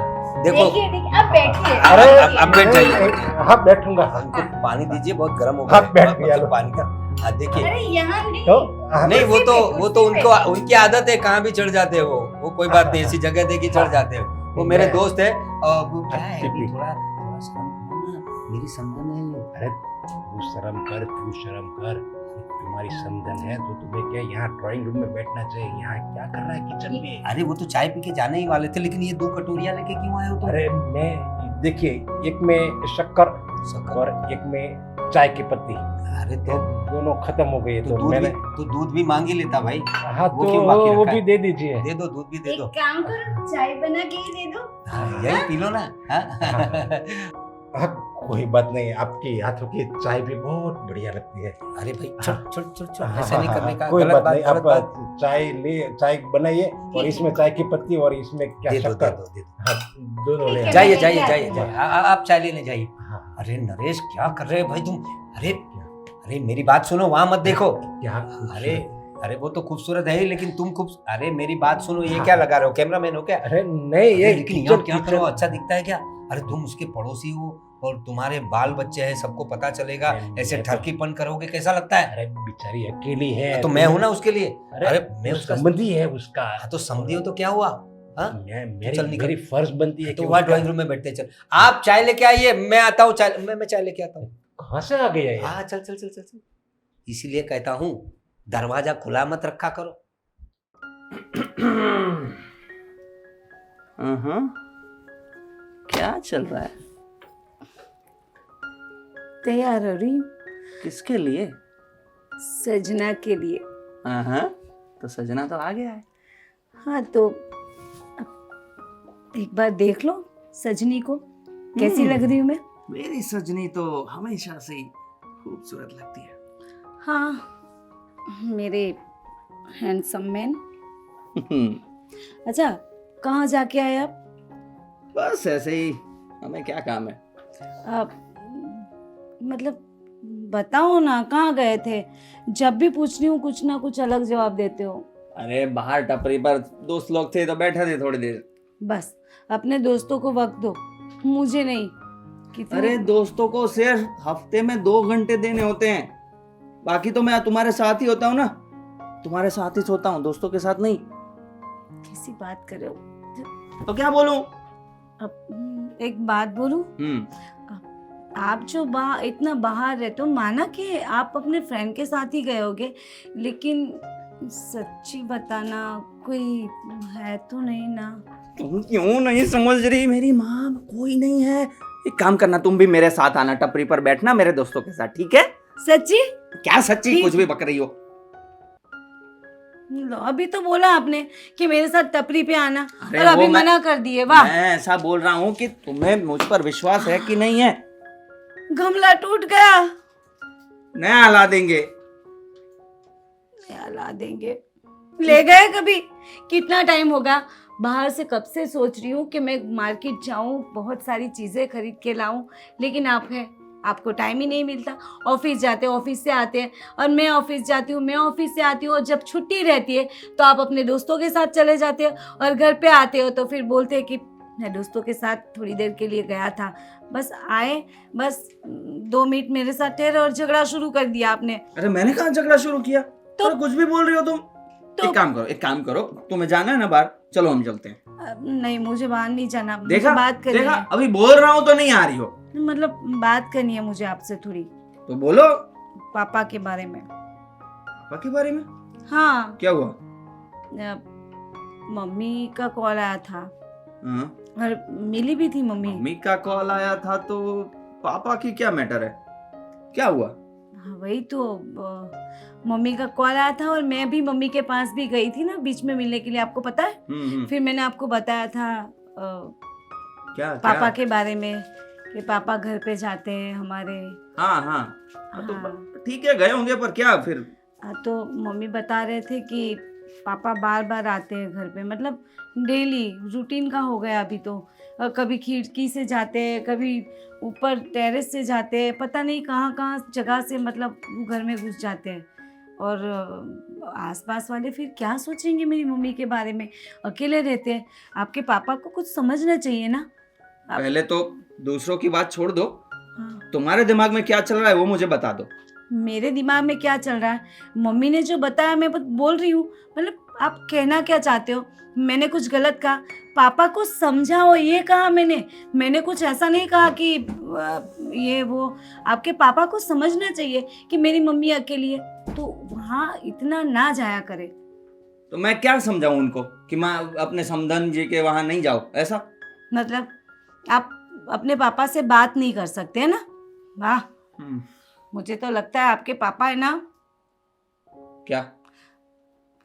देखो देखिए, अब बैठिए। अरे अब बैठ जाइए। हाँ बैठूंगा। हमको पानी दीजिए, बहुत गर्म हो हाँ, गया बैठ है, गया मतलब लो। पानी का। हाँ देखिए, अरे यहाँ नहीं। तो हाँ, नहीं वो तो कुर्सी पे। उनको उनकी आदत है, कहाँ भी चढ़ जाते हो वो कोई बात नहीं, ऐसी जगह देखी चढ़ जाते हो। वो मेरे दोस्त है, और वो क्या है कि थोड़ा थोड़ा शर्म करो ना, मेरी समझन है ये। अरे तू शर्म कर, तुम्हारी समझन है तो तुम्हें क्या यहाँ ड्राइंग रूम में बैठना चाहिए, यहाँ क्या कर रहा है किचन में? अरे वो तो चाय पी के जाने ही वाले थे, लेकिन ये 2 कटोरियां लेके क्यों आए हो तुम? अरे मैं देखिए, एक में शक्कर और एक में चाय की पत्ती, अरे तो दोनों खत्म हो गई तो मैंने। दूध भी मांग ही लेता भाई। हाँ वो तो क्यों बाकी वो रखा भी है? दे दीजिए। दे दो, दूध भी दे एक दो। काम करो, चाय बना के ही दे दो। हाँ, यही पी लो ना। हाँ? हाँ कोई बात नहीं, आपके हाथों की चाय भी बहुत बढ़िया लगती है। अरे भाई छोड़, हाँ, ऐसा नहीं हाँ, करने का, कोई गलत बात नहीं, गलत बात। आप चाय बनाइए और इसमें चाय की पत्ती और इसमें क्या दे दो, शक्कर। दे दो। हाँ दोनों ठीक ले है, आइए। जाइए मैं जाइए लेके जाइए आती जाइए, आप चाय लेने जाइए। हाँ, अरे नरेश, क्या कर रहे हो भाई तुम? अरे अरे मेरी बात सुनो, वहां मत देखो। क्या अरे वो तो खूबसूरत है ही, लेकिन तुम अरे मेरी बात सुनो, ये हाँ। क्या लगा रहे हो, कैमरामैन हो क्या? अरे नहीं, ये लेकिन यहाँ क्या करो, अच्छा दिखता है क्या? अरे तुम उसके पड़ोसी हो, और तुम्हारे बाल बच्चे हैं, सबको पता चलेगा, ऐसे मैं तो- ठरकीपन करोगे कैसा लगता है? अरे बेचारी अकेली है तो मैं हूं ना उसके लिए। अरे अरे मैं वो उसका संबंधी है उसका। हाँ, तो समझी हो तो क्या हुआ? हाँ मेरी चल निकल। मेरी फर्ज बनती है तो कि वहाँ उसका- ड्राइंग रूम में बैठते, चल आप चाय लेके आइए, मैं आता हूँ चाय, मैं चाय लेके आता हूँ। कहाँ से आ गया ये? हाँ चल चल चल चल चल। इसीलिए कहता हूँ दरवाजा खुला मत रखा करो। क्या चल रहा है? तैयार हो रही हूँ किसके लिए? सजना के लिए। हाँ, तो सजना तो आ गया है। हाँ तो एक बार देख लो सजनी को, कैसी लग रही हूँ मैं? मेरी सजनी तो हमेशा से ही खूबसूरत लगती है। हाँ मेरे हैंडसम मैन। अच्छा कहाँ जाके आए आप? बस ऐसे ही, हमें क्या काम है? आप मतलब बताओ ना कहाँ गए थे? जब भी पूछ रही हूँ कुछ ना कुछ अलग जवाब देते हो। अरे बाहर टपरी पर दोस्त लोग थे तो बैठे थे थोड़ी देर। बस अपने दोस्तों को वक्त दो, मुझे नहीं। कितनी अरे दोस्तों को सिर्फ हफ्ते में 2 घंटे देने होते हैं, बाकी तो मैं तुम्हारे साथ ही होता हूँ ना, तुम्हारे साथ ही सोता हूँ, दोस्तों के साथ नहीं। कैसी बात कर रहे हो? तो क्या बोलूं? अब एक बात बोलूं, आप जो इतना बाहर रहते हो, माना कि आप अपने फ्रेंड के साथ ही गए होगे, लेकिन सच्ची बताना कोई है तो नहीं ना? तुम क्यों नहीं समझ रही मेरी माँ? कोई नहीं है। एक काम करना, तुम भी मेरे साथ आना, टपरी पर बैठना मेरे दोस्तों के साथ, ठीक है? सच्ची? क्या सच्ची? ठीक। कुछ भी बक रही हो। लो अभी तो बोला आपने कि मेरे साथ टपरी पे आना, अरे और अभी वो मैं- मना कर दिए। वाह, मैं ऐसा बोल रहा हूँ कि तुम्हें मुझ पर विश्वास है कि नहीं है? गमला टूट गया। नया ला देंगे। नया ला देंगे। ले गए कभी? कितना टाइम होगा? बाहर से कब से सोच रही हूँ कि मैं मार्केट जाऊँ, बहुत सारी चीज़ें खरीद के लाऊं, लेकिन आपको टाइम ही नहीं मिलता। ऑफिस जाते हो, ऑफिस से आते हैं, और मैं ऑफिस जाती हूँ, मैं ऑफिस से आती हूँ, और जब छुट्टी रहती है तो आप अपने दोस्तों के साथ चले जाते हो, और घर पे आते हो तो फिर बोलते हैं कि मैं दोस्तों के साथ थोड़ी देर के लिए गया था। बस आए, बस 2 मिनट मेरे साथ ठहरे और झगड़ा शुरू कर दिया आपने। अरे मैंने कहाँ झगड़ा शुरू किया? तो- तो कुछ भी बोल रही हो तुम। तो- एक काम करो, तुम्हें जाना है ना बाहर, चलो हम चलते हैं। नहीं, मुझे बाहर नहीं जाना, मुझे देखा बात करनी देखा, है। अभी बोल रहा हूँ तो नहीं आ रही हो। मतलब बात करनी है मुझे आपसे थोड़ी, तो बोलो। पापा के बारे में। पापा के बारे में? हाँ, क्या हुआ? मम्मी का कॉल आया था, हाँ, और मिली भी थी मम्मी। मम्मी का कॉल आया था तो पापा की क्या मैटर है? क्या हुआ? हाँ, वही तो मम्मी का कॉल आया था, और मैं भी मम्मी के पास भी गई थी ना बीच में मिलने के लिए, आपको पता है? फिर मैंने आपको बताया था क्या पापा क्या? के बारे में, कि पापा घर पे जाते हैं हमारे। हाँ हाँ तो हाँ। ठीक है, गए होंगे, पर क्या फिर? तो मम्मी बता रहे थे कि पापा बार बार आते हैं घर पे, मतलब डेली रूटीन का हो गया अभी तो। कभी खिड़की से जाते हैं, कभी ऊपर टेरेस से जाते हैं, पता नहीं कहाँ कहाँ जगह से, मतलब वो घर में घुस जाते हैं। और आसपास वाले फिर क्या सोचेंगे मेरी मम्मी के बारे में? अकेले रहते हैं, आपके पापा को कुछ समझना चाहिए ना। पहले तो दूसरों की बात छोड़ दो, हाँ, तुम्हारे दिमाग में क्या चल रहा है वो मुझे बता दो। मेरे दिमाग में क्या चल रहा है? मम्मी ने जो बताया मैं बस बोल रही हूँ। मतलब आप कहना क्या चाहते हो? मैंने कुछ गलत कहा? पापा को समझाओ, ये कहा मैंने कुछ ऐसा नहीं कहा कि ये वो। आपके पापा को समझना चाहिए कि मेरी मम्मी अकेली है, तो वहाँ इतना ना जाया करे। तो मैं क्या समझाऊं उनको कि मैं अपने समधन जी के वहां नहीं जाऊं, ऐसा? मतलब आप अपने पापा से बात नहीं कर सकते है ना? वाह, मुझे तो लगता है आपके पापा है ना। क्या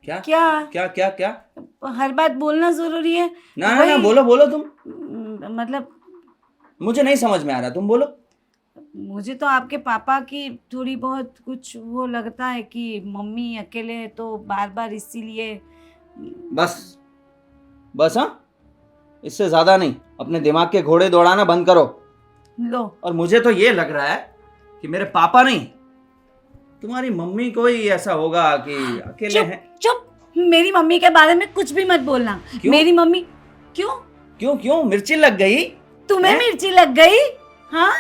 क्या क्या क्या क्या क्या? हर बात बोलना जरूरी है? ना ना ना, वही- बोलो तुम। मतलब मुझे नहीं समझ में आ रहा, तुम बोलो। मुझे तो आपके पापा की थोड़ी बहुत कुछ वो लगता है कि मम्मी अकेले है, तो बार बार इसीलिए। बस हाँ, इससे ज्यादा नहीं। अपने दिमाग के घोड़े दौड़ाना बंद करो। लो, और मुझे तो ये लग रहा है कि मेरे पापा नहीं, तुम्हारी मम्मी को ही ऐसा होगा कि अकेले हैं। चुप, मेरी मम्मी के बारे में कुछ भी मत बोलना। क्यों? मेरी मम्मी क्यों? क्यों क्यों? मिर्ची लग गई? तुम्हें हैं? मिर्ची लग गई? हाँ,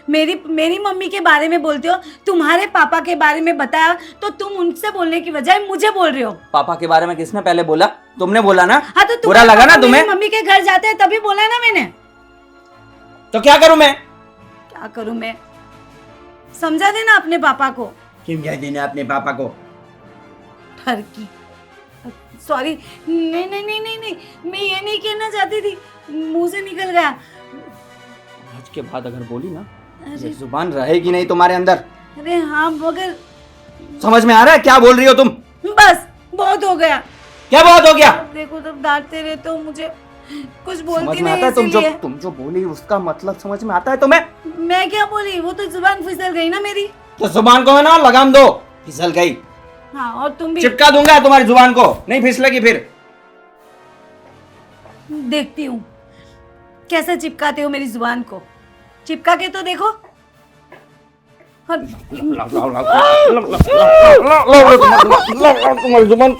मेरी मेरी मम्मी के बारे में बोलते हो, तुम्हारे पापा के बारे में बताया तो तुम उनसे बोलने की बजाय मुझे बोल रहे हो। पापा के बारे में किसने पहले बोला? तुमने बोला ना। हाँ तो बुरा लगा ना तुम्हें? मेरी मम्मी के घर जाते हैं तभी बोला ना मैंने। तो क्या करूं मैं? क्या करूं मैं? समझा देना अपने पापा को। क्यों कह देना अपने पापा को? ठरकी, सॉरी, नहीं नहीं नहीं नहीं नहीं, मैं ये नहीं कहना चाहती थी, मुंह से निकल गया। आज के बाद अगर बोली ना, अरे ये जुबान रहेगी नहीं तुम्हारे अंदर। अरे हाँ, मगर समझ में आ रहा है क्या बोल रही हो तुम? बस बहुत हो गया। क्या बहुत हो गया? देखो तब डांटते रहते हो मुझे, कुछ समझ बोलती में नहीं आता है? इसीलिए। तुम जो बोली उसका मतलब समझ में आता है तुम्हें? मैं क्या बोली, वो तो जुबान फिसल गई ना मेरी। तो जुबान को है ना लगाम दो, फिसल गई। हाँ, और तुम भी। चिपका दूंगा तुम्हारी जुबान को, नहीं फिसलेगी फिर। देखती हूँ कैसे चिपकाते हो मेरी जुबान को, चिपका के तो देखो। और तुम्हारी जुबान।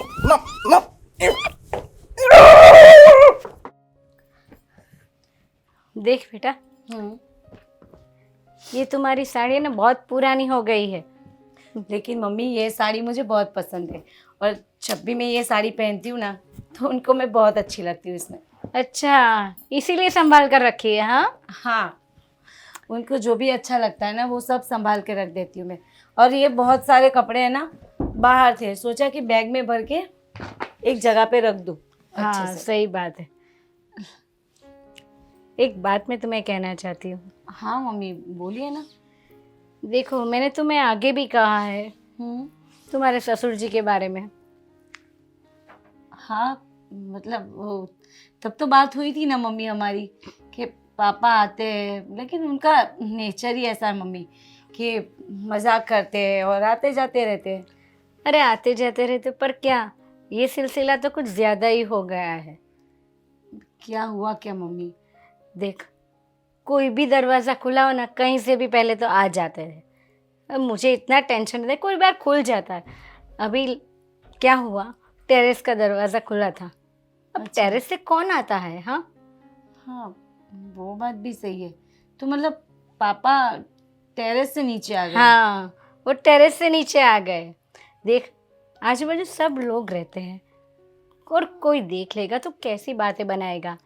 देख बेटा, ये तुम्हारी साड़ी ना बहुत पुरानी हो गई है। लेकिन मम्मी ये साड़ी मुझे बहुत पसंद है, और जब भी मैं ये साड़ी पहनती हूँ ना तो उनको मैं बहुत अच्छी लगती हूँ इसमें। अच्छा, इसीलिए संभाल कर रखी है? हाँ हाँ, उनको जो भी अच्छा लगता है ना वो सब संभाल के रख देती हूँ मैं। और ये बहुत सारे कपड़े हैं ना, बाहर थे, सोचा कि बैग में भर के एक जगह पे रख दूँ अच्छे हाँ, से। सही बात है। एक बात मैं तुम्हें कहना चाहती हूँ। हाँ मम्मी, बोलिए ना। देखो, मैंने तुम्हें आगे भी कहा है तुम्हारे ससुर जी के बारे में। हाँ, मतलब वो तब तो बात हुई थी ना मम्मी हमारी कि पापा आते हैं, लेकिन उनका नेचर ही ऐसा है मम्मी कि मजाक करते हैं और आते जाते रहते हैं। अरे आते जाते रहते, पर क्या ये सिलसिला तो कुछ ज़्यादा ही हो गया है। क्या हुआ क्या मम्मी? देख, कोई भी दरवाज़ा खुला हो ना, कहीं से भी पहले तो आ जाते हैं। अब मुझे इतना टेंशन है, कोई बार खुल जाता है। अभी क्या हुआ, टेरेस का दरवाज़ा खुला था। अब अच्छा। टेरेस से कौन आता है? हाँ हाँ, वो बात भी सही है। तो मतलब पापा टेरेस से नीचे आ गए? हाँ, वो टेरेस से नीचे आ गए। देख, आजू बाजू सब लोग रहते हैं और कोई देख लेगा तो कैसी बातें बनाएगा।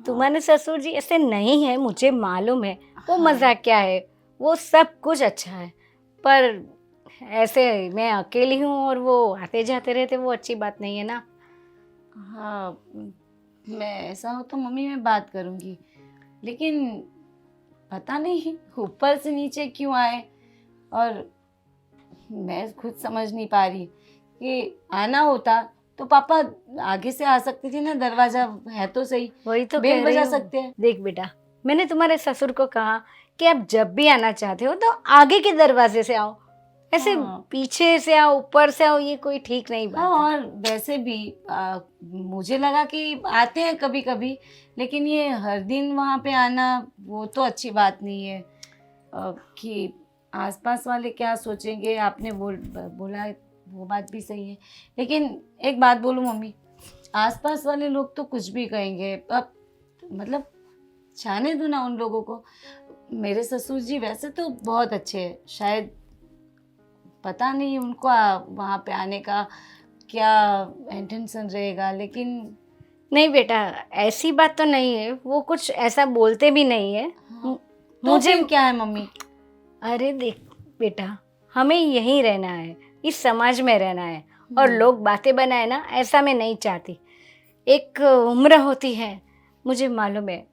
तुम्हारे ससुर जी ऐसे नहीं है, मुझे मालूम है। वो मजाक क्या है, वो सब कुछ अच्छा है, पर ऐसे मैं अकेली हूँ और वो आते जाते रहते, वो अच्छी बात नहीं है ना। हाँ, मैं ऐसा हो तो मम्मी मैं बात करूँगी, लेकिन पता नहीं ऊपर से नीचे क्यों आए, और मैं खुद समझ नहीं पा रही कि आना होता तो पापा आगे से आ सकते थे ना, दरवाजा है तो सही, वही तो बेल कह रही बजा हूँ। सकते हैं। देख बेटा, मैंने तुम्हारे ससुर को कहा कि आप जब भी आना चाहते हो तो आगे के दरवाजे से आओ, ऐसे हाँ। पीछे से आओ, ऊपर से आओ, ये कोई ठीक नहीं हाँ, बात है। और वैसे भी मुझे लगा कि आते हैं कभी कभी, लेकिन ये हर दिन वहाँ पे आना वो तो अच्छी बात नहीं है। कि आसपास वाले क्या सोचेंगे, आपने बोला वो बात भी सही है, लेकिन एक बात बोलूँ मम्मी, आसपास वाले लोग तो कुछ भी कहेंगे, अब मतलब जाने दो ना उन लोगों को। मेरे ससुर जी वैसे तो बहुत अच्छे हैं, शायद पता नहीं उनको वहाँ पे आने का क्या इंटेंशन रहेगा, लेकिन नहीं बेटा, ऐसी बात तो नहीं है, वो कुछ ऐसा बोलते भी नहीं है। तो मुझे फिर क्या है मम्मी? अरे देख बेटा, हमें यहीं रहना है, इस समाज में रहना है, और लोग बातें बनाए ना, ऐसा मैं नहीं चाहती। एक उम्र होती है, मुझे मालूम है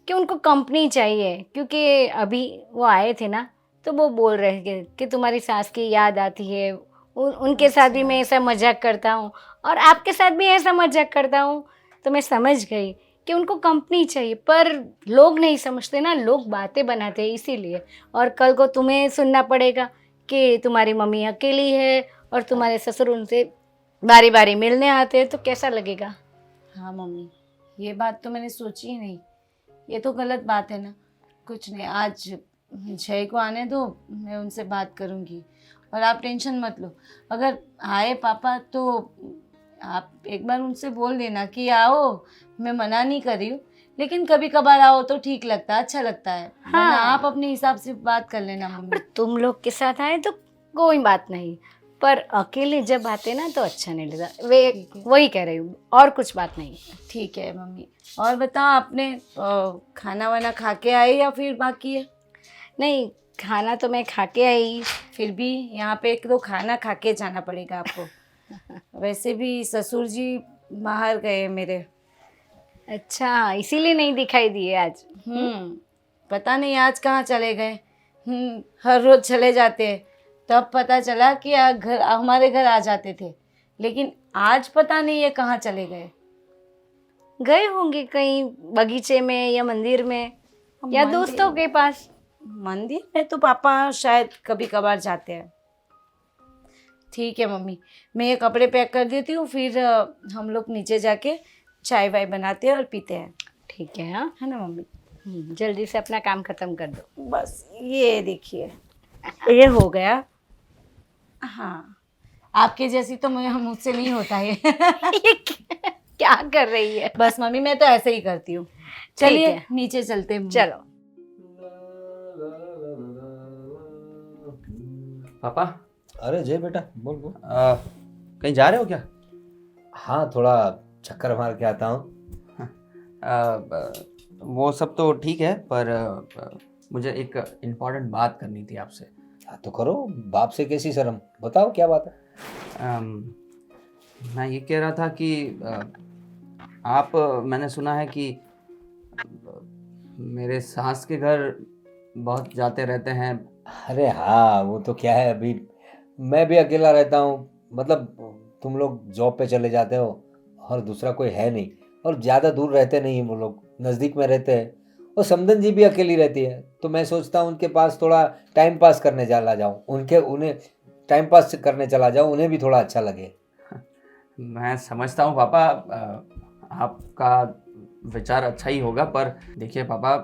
कि उनको कंपनी चाहिए, क्योंकि अभी वो आए थे ना तो वो बोल रहे थे कि तुम्हारी सास की याद आती है। उनके साथ भी मैं ऐसा मजाक करता हूँ और आपके साथ भी ऐसा मजाक करता हूँ, तो मैं समझ गई कि उनको कंपनी चाहिए, पर लोग नहीं समझते ना, लोग बातें बनाते हैं इसीलिए। और कल को तुम्हें सुनना पड़ेगा कि तुम्हारी मम्मी अकेली है और तुम्हारे ससुर उनसे बारी बारी मिलने आते हैं, तो कैसा लगेगा? हाँ मम्मी, ये बात तो मैंने सोची ही नहीं, ये तो गलत बात है ना। कुछ नहीं, आज जय को आने दो, मैं उनसे बात करूँगी, और आप टेंशन मत लो। अगर आए पापा तो आप एक बार उनसे बोल देना कि आओ, मैं मना नहीं कर रही हूँ, लेकिन कभी कभार आओ तो ठीक लगता है, अच्छा लगता है। हाँ। वरना आप अपने हिसाब से बात कर लेना मम्मी। पर तुम लोग के साथ आए तो कोई बात नहीं, पर अकेले जब आते ना तो अच्छा नहीं लगता। वे वही कह रही हूँ, और कुछ बात नहीं। ठीक है मम्मी। और बताओ, आपने खाना वाना खा के आए या फिर बाकी है? नहीं, खाना तो मैं खा के आई। फिर भी यहाँ पे एक तो खाना खा के जाना पड़ेगा आपको। वैसे भी ससुर जी बाहर गए मेरे। अच्छा, इसीलिए नहीं दिखाई दिए आज। पता नहीं आज कहाँ चले गए। हर रोज चले जाते हैं, तब पता चला कि घर हमारे घर आ जाते थे, लेकिन आज पता नहीं ये कहाँ चले गए। गए होंगे कहीं बगीचे में या मंदिर में या मंदिर- दोस्तों के पास। मंदिर में तो पापा शायद कभी कभार जाते हैं। ठीक है मम्मी, मैं ये कपड़े पैक कर देती हूँ, फिर हम लोग नीचे जाके चाय वाय बनाते हैं और पीते हैं। ठीक है। हाँ, है ना मम्मी? जल्दी से अपना काम खत्म कर दो। बस ये देखिए, ये हो गया। हाँ, आपके जैसी तो मुझसे नहीं होता है। ये क्या कर रही है? बस मम्मी, मैं तो ऐसे ही करती हूँ। चलिए है। नीचे चलते हैं। चलो। पापा, अरे जय बेटा, बोल बोल। कहीं जा रहे हो क्या? हाँ, थोड़ा चक्कर मार के आता हूँ। वो सब तो ठीक है, पर मुझे एक इम्पोर्टेंट बात करनी थी आपसे। हाँ तो करो, बाप से कैसी शर्म, बताओ क्या बात है। मैं ये कह रहा था कि आप, मैंने सुना है कि मेरे सास के घर बहुत जाते रहते हैं। अरे हाँ, वो तो क्या है, अभी मैं भी अकेला रहता हूँ। मतलब तुम लोग जॉब पे चले जाते हो और दूसरा कोई है नहीं, और ज़्यादा दूर रहते नहीं, वो लोग नज़दीक में रहते हैं। और समदन जी भी अकेली रहती है, तो मैं सोचता हूँ उनके पास थोड़ा टाइम पास करने चला जाऊँ, उन्हें टाइम पास करने चला जाऊँ, उन्हें भी थोड़ा अच्छा लगे। मैं समझता हूँ पापा, आपका विचार अच्छा ही होगा, पर देखिए पापा,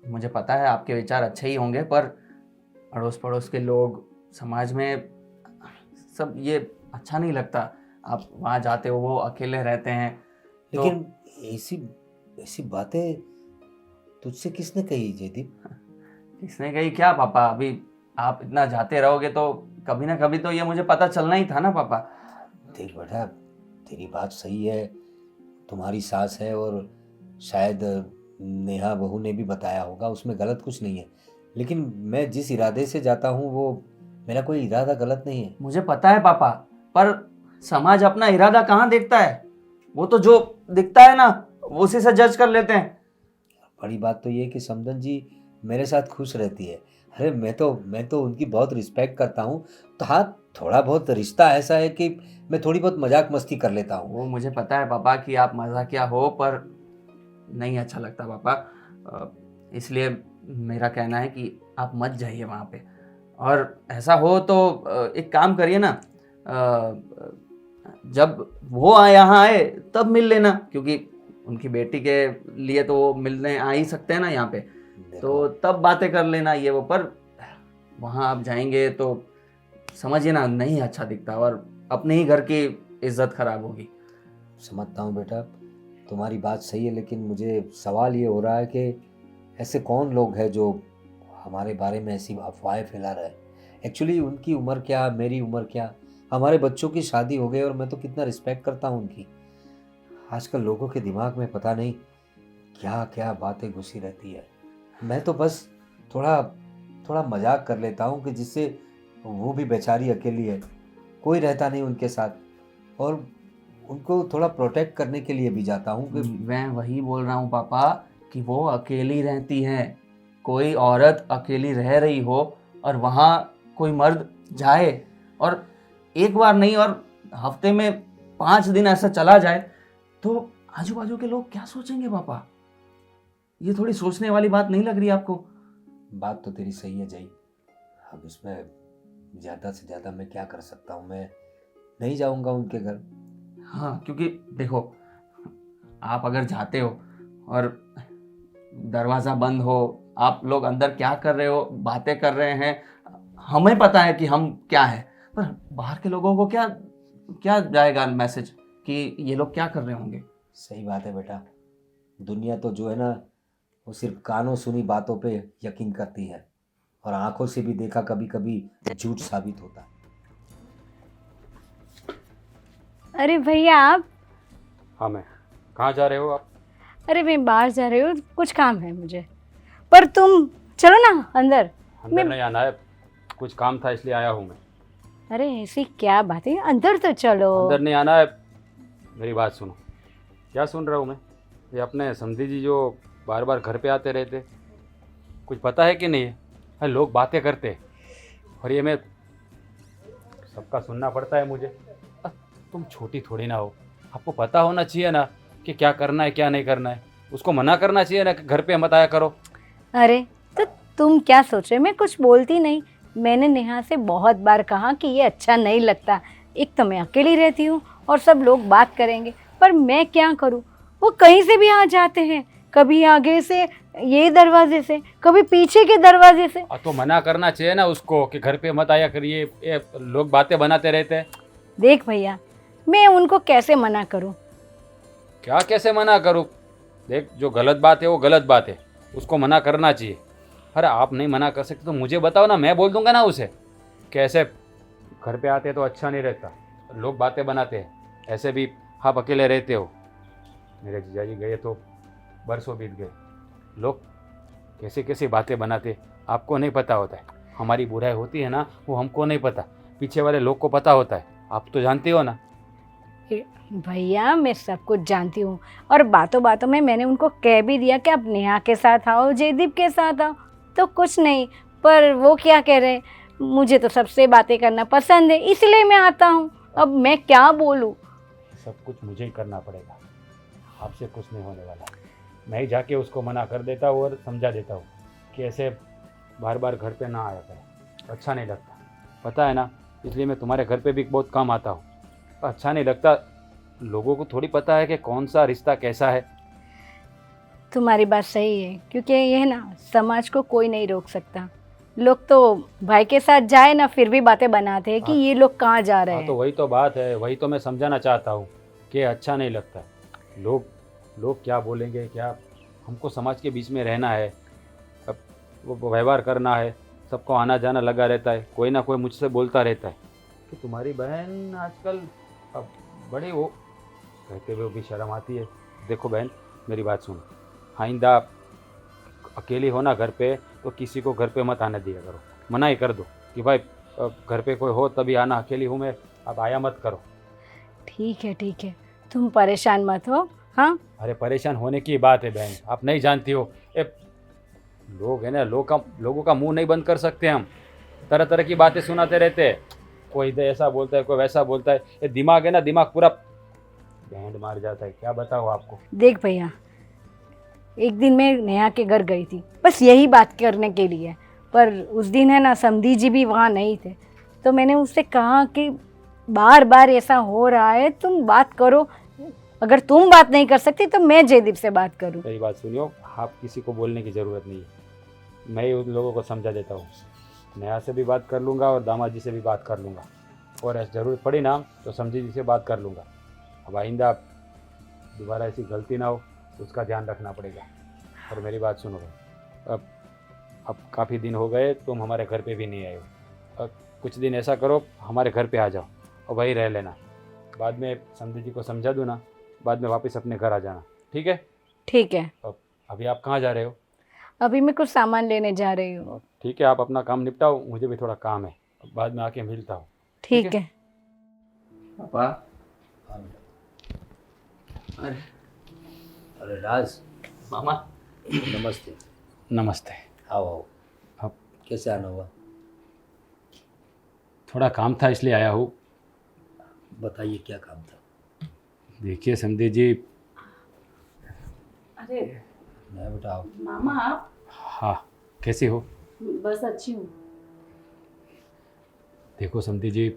मुझे पता है आपके विचार अच्छे ही होंगे, पर अड़ोस पड़ोस के लोग, समाज में सब ये अच्छा नहीं लगता। आप वहाँ जाते हो, वो अकेले रहते हैं। तो लेकिन ऐसी ऐसी बातें तुझसे किसने कही जयदीप? किसने कही क्या पापा? अभी आप इतना जाते रहोगे तो कभी ना कभी तो ये मुझे पता चलना ही था ना पापा। देख बेटा, तेरी बात सही है, तुम्हारी सास है और शायद नेहा बहू ने भी बताया होगा, उसमें गलत कुछ नहीं है। लेकिन मैं जिस इरादे से जाता हूँ वो मेरा कोई इरादा गलत नहीं है। मुझे पता है पापा, पर समाज अपना इरादा कहाँ देखता है? वो तो जो दिखता है ना, उसी से जज कर लेते हैं। बड़ी बात तो ये है कि समदन जी मेरे साथ खुश रहती है। अरे मैं तो उनकी बहुत रिस्पेक्ट करता हूँ। तो हाँ, थोड़ा बहुत रिश्ता ऐसा है कि मैं थोड़ी बहुत मजाक मस्ती कर लेता हूँ। वो मुझे पता है पापा कि आप मजाकिया हो, पर नहीं अच्छा लगता पापा। इसलिए मेरा कहना है कि आप मत जाइए वहाँ पे। और ऐसा हो तो एक काम करिए ना, जब वो यहाँ आए तब मिल लेना, क्योंकि उनकी बेटी के लिए तो वो मिलने आ ही सकते हैं ना यहाँ पे। तो तब बातें कर लेना ये वो, पर वहाँ आप जाएंगे तो समझिए ना, नहीं अच्छा दिखता और अपने ही घर की इज्जत खराब होगी। समझता हूँ बेटा, तुम्हारी बात सही है, लेकिन मुझे सवाल ये हो रहा है कि ऐसे कौन लोग हैं जो हमारे बारे में ऐसी अफवाहें फैला रहे हैं। एक्चुअली उनकी उम्र क्या, मेरी उम्र क्या, हमारे बच्चों की शादी हो गई और मैं तो कितना रिस्पेक्ट करता हूँ उनकी। आजकल लोगों के दिमाग में पता नहीं क्या क्या बातें घुसी रहती है। मैं तो बस थोड़ा मजाक कर लेता हूँ कि जिससे वो भी बेचारी अकेली है, कोई रहता नहीं उनके साथ, और उनको थोड़ा प्रोटेक्ट करने के लिए भी जाता हूँ कि मैं वही बोल रहा हूँ पापा कि वो अकेली रहती हैं। कोई औरत अकेली रह रही हो और वहाँ कोई मर्द जाए, और एक बार नहीं और हफ्ते में 5 दिन ऐसा चला जाए, तो आजू बाजू के लोग क्या सोचेंगे पापा? ये थोड़ी सोचने वाली बात नहीं लग रही आपको? बात तो तेरी सही है जय। अब इसमें ज़्यादा से ज़्यादा मैं क्या कर सकता हूँ? मैं नहीं जाऊँगा उनके घर। हाँ, क्योंकि देखो, आप अगर जाते हो और दरवाज़ा बंद हो, आप लोग अंदर क्या कर रहे हो, बातें कर रहे हैं, हमें पता है कि हम क्या है, पर बाहर के लोगों को क्या जाएगा मैसेज कि ये लोग क्या कर रहे होंगे। सही बात है बेटा, दुनिया तो जो है ना, वो सिर्फ कानों सुनी बातों पे यकीन करती है, और आंखों से भी देखा कभी कभी झूठ साबित होता है। अरे भैया आप। हाँ मैं। कहाँ जा रहे हो आप? अरे मैं बाहर जा रही हूँ, कुछ काम है मुझे, पर तुम चलो ना अंदर। अंदर नहीं आना है, कुछ काम था इसलिए आया हूँ मैं। अरे ऐसी क्या बात है, अंदर तो चलो। अंदर नहीं आना है, मेरी बात सुनो। क्या सुन रहा हूँ मैं? ये अपने समधी जी जो बार बार घर पे आते रहते, कुछ पता है कि नहीं है? अरे लोग बातें करते हैं और ये मैं सबका सुनना पड़ता है मुझे। तुम छोटी थोड़ी ना हो, आपको पता होना चाहिए ना कि क्या करना है क्या नहीं करना है। उसको मना करना चाहिए ना कि घर पे मत आया करो। अरे तो तुम क्या सोच रहे हो, मैं कुछ बोलती नहीं। मैंने नेहा से बहुत बार कहा कि ये अच्छा नहीं लगता, एक तो मैं अकेली रहती हूँ और सब लोग बात करेंगे, पर मैं क्या करूँ, वो कहीं से भी आ जाते हैं, कभी आगे से ये दरवाजे से, कभी पीछे के दरवाजे से। तो मना करना चाहिए ना उसको कि घर पे मत आया करिए, ये लोग बातें बनाते रहते हैं। देख भैया, मैं उनको कैसे मना करूँ? क्या कैसे मना करूँ? देख, जो गलत बात है वो गलत बात है, उसको मना करना चाहिए। अरे आप नहीं मना कर सकते तो मुझे बताओ ना, मैं बोल दूंगा ना उसे। कैसे घर पे आते तो अच्छा नहीं रहता, लोग बातें बनाते हैं। ऐसे भी आप अकेले रहते हो, मेरे जीजाजी गए तो बरसों बीत गए। लोग कैसे कैसे बातें बनाते, आपको नहीं पता होता है। हमारी बुराई होती है ना, वो हमको नहीं पता, पीछे वाले लोग को पता होता है। आप तो जानते हो ना। भैया मैं सब कुछ जानती हूँ, और बातों बातों में मैंने उनको कह भी दिया कि आप नेहा के साथ आओ, जयदीप के साथ आओ, तो कुछ नहीं। पर वो क्या कह रहे, मुझे तो सबसे बातें करना पसंद है, इसलिए मैं आता हूँ। अब मैं क्या बोलूँ? सब कुछ मुझे ही करना पड़ेगा, आपसे कुछ नहीं होने वाला। मैं ही जाके उसको मना कर देता हूँ और समझा देता हूँ कि ऐसे बार बार घर पे ना आया करें, अच्छा नहीं लगता, पता है ना। इसलिए मैं तुम्हारे घर पे भी बहुत कम आता हूँ, अच्छा नहीं लगता। लोगों को थोड़ी पता है कि कौन सा रिश्ता कैसा है। तुम्हारी बात सही है, क्योंकि ये ना समाज को कोई नहीं रोक सकता। लोग तो भाई के साथ जाए ना, फिर भी बातें बनाते हैं कि ये लोग कहाँ जा रहे हाँ, हैं। तो वही तो बात है, वही तो मैं समझाना चाहता हूँ कि अच्छा नहीं लगता। लोग क्या बोलेंगे, क्या। हमको समाज के बीच में रहना है, अब वो व्यवहार करना है, सबको आना जाना लगा रहता है। कोई ना कोई मुझसे बोलता रहता है कि तुम्हारी बहन आजकल अब बड़ी वो, कहते हुए भी शर्म आती है। देखो बहन, मेरी बात सुनो, आइंदा अकेली हो ना घर पे, तो किसी को घर पे मत आने दिया करो, मना ही कर दो कि भाई घर पे कोई हो तभी आना, अकेली हूँ मैं, अब आया मत करो। ठीक है, तुम परेशान मत हो। हाँ, अरे परेशान होने की बात है बहन, आप नहीं जानती हो। लोग है ना, लोगों का मुंह नहीं बंद कर सकते हम, तरह तरह की बातें सुनाते रहते हैं। कोई इधर ऐसा बोलता है, कोई वैसा बोलता है। ये दिमाग है ना, दिमाग पूरा बैंड मार जाता है, क्या बताओ आपको। देख भैया, एक दिन मैं नेहा के घर गई थी बस यही बात करने के लिए, पर उस दिन है ना समधी जी भी वहाँ नहीं थे, तो मैंने उससे कहा कि बार बार ऐसा हो रहा है, तुम बात करो। अगर तुम बात नहीं कर सकती तो मैं जयदीप से बात करूँ। मेरी बात सुनियो, आप किसी को बोलने की ज़रूरत नहीं है, मैं ही उन लोगों को समझा देता हूँ। नेहा से भी बात कर लूँगा और दामाद जी से भी बात कर लूँगा, और ऐसी ज़रूरत पड़ी ना तो समझी जी से बात कर लूँगा। अब आइंदा दोबारा ऐसी गलती ना हो, उसका ध्यान रखना पड़ेगा। और मेरी बात सुनो भाई, अब काफ़ी दिन हो गए तुम हमारे घर पे भी नहीं आए हो। अब कुछ दिन ऐसा करो, हमारे घर पे आ जाओ और वहीं रह लेना। बाद में समधी जी को समझा दूँ ना, बाद में वापस अपने घर आ जाना, ठीक है? ठीक है। अब अभी आप कहाँ जा रहे हो? अभी मैं कुछ सामान लेने जा रही हूँ। ठीक है, आप अपना काम निपटाओ, मुझे भी थोड़ा काम है, बाद में आके मिलता हूँ। ठीक है। पापा, अरे राज, मामा, नमस्ते। नमस्ते। आओ आओ। अब कैसे आना हुआ? थोड़ा काम था इसलिए आया हूँ। बताइए क्या काम था? देखिए समधी जी। अरे मैं बेटा आओ। मामा आप? हाँ, कैसी हो? बस अच्छी हूँ। देखो समधी जी,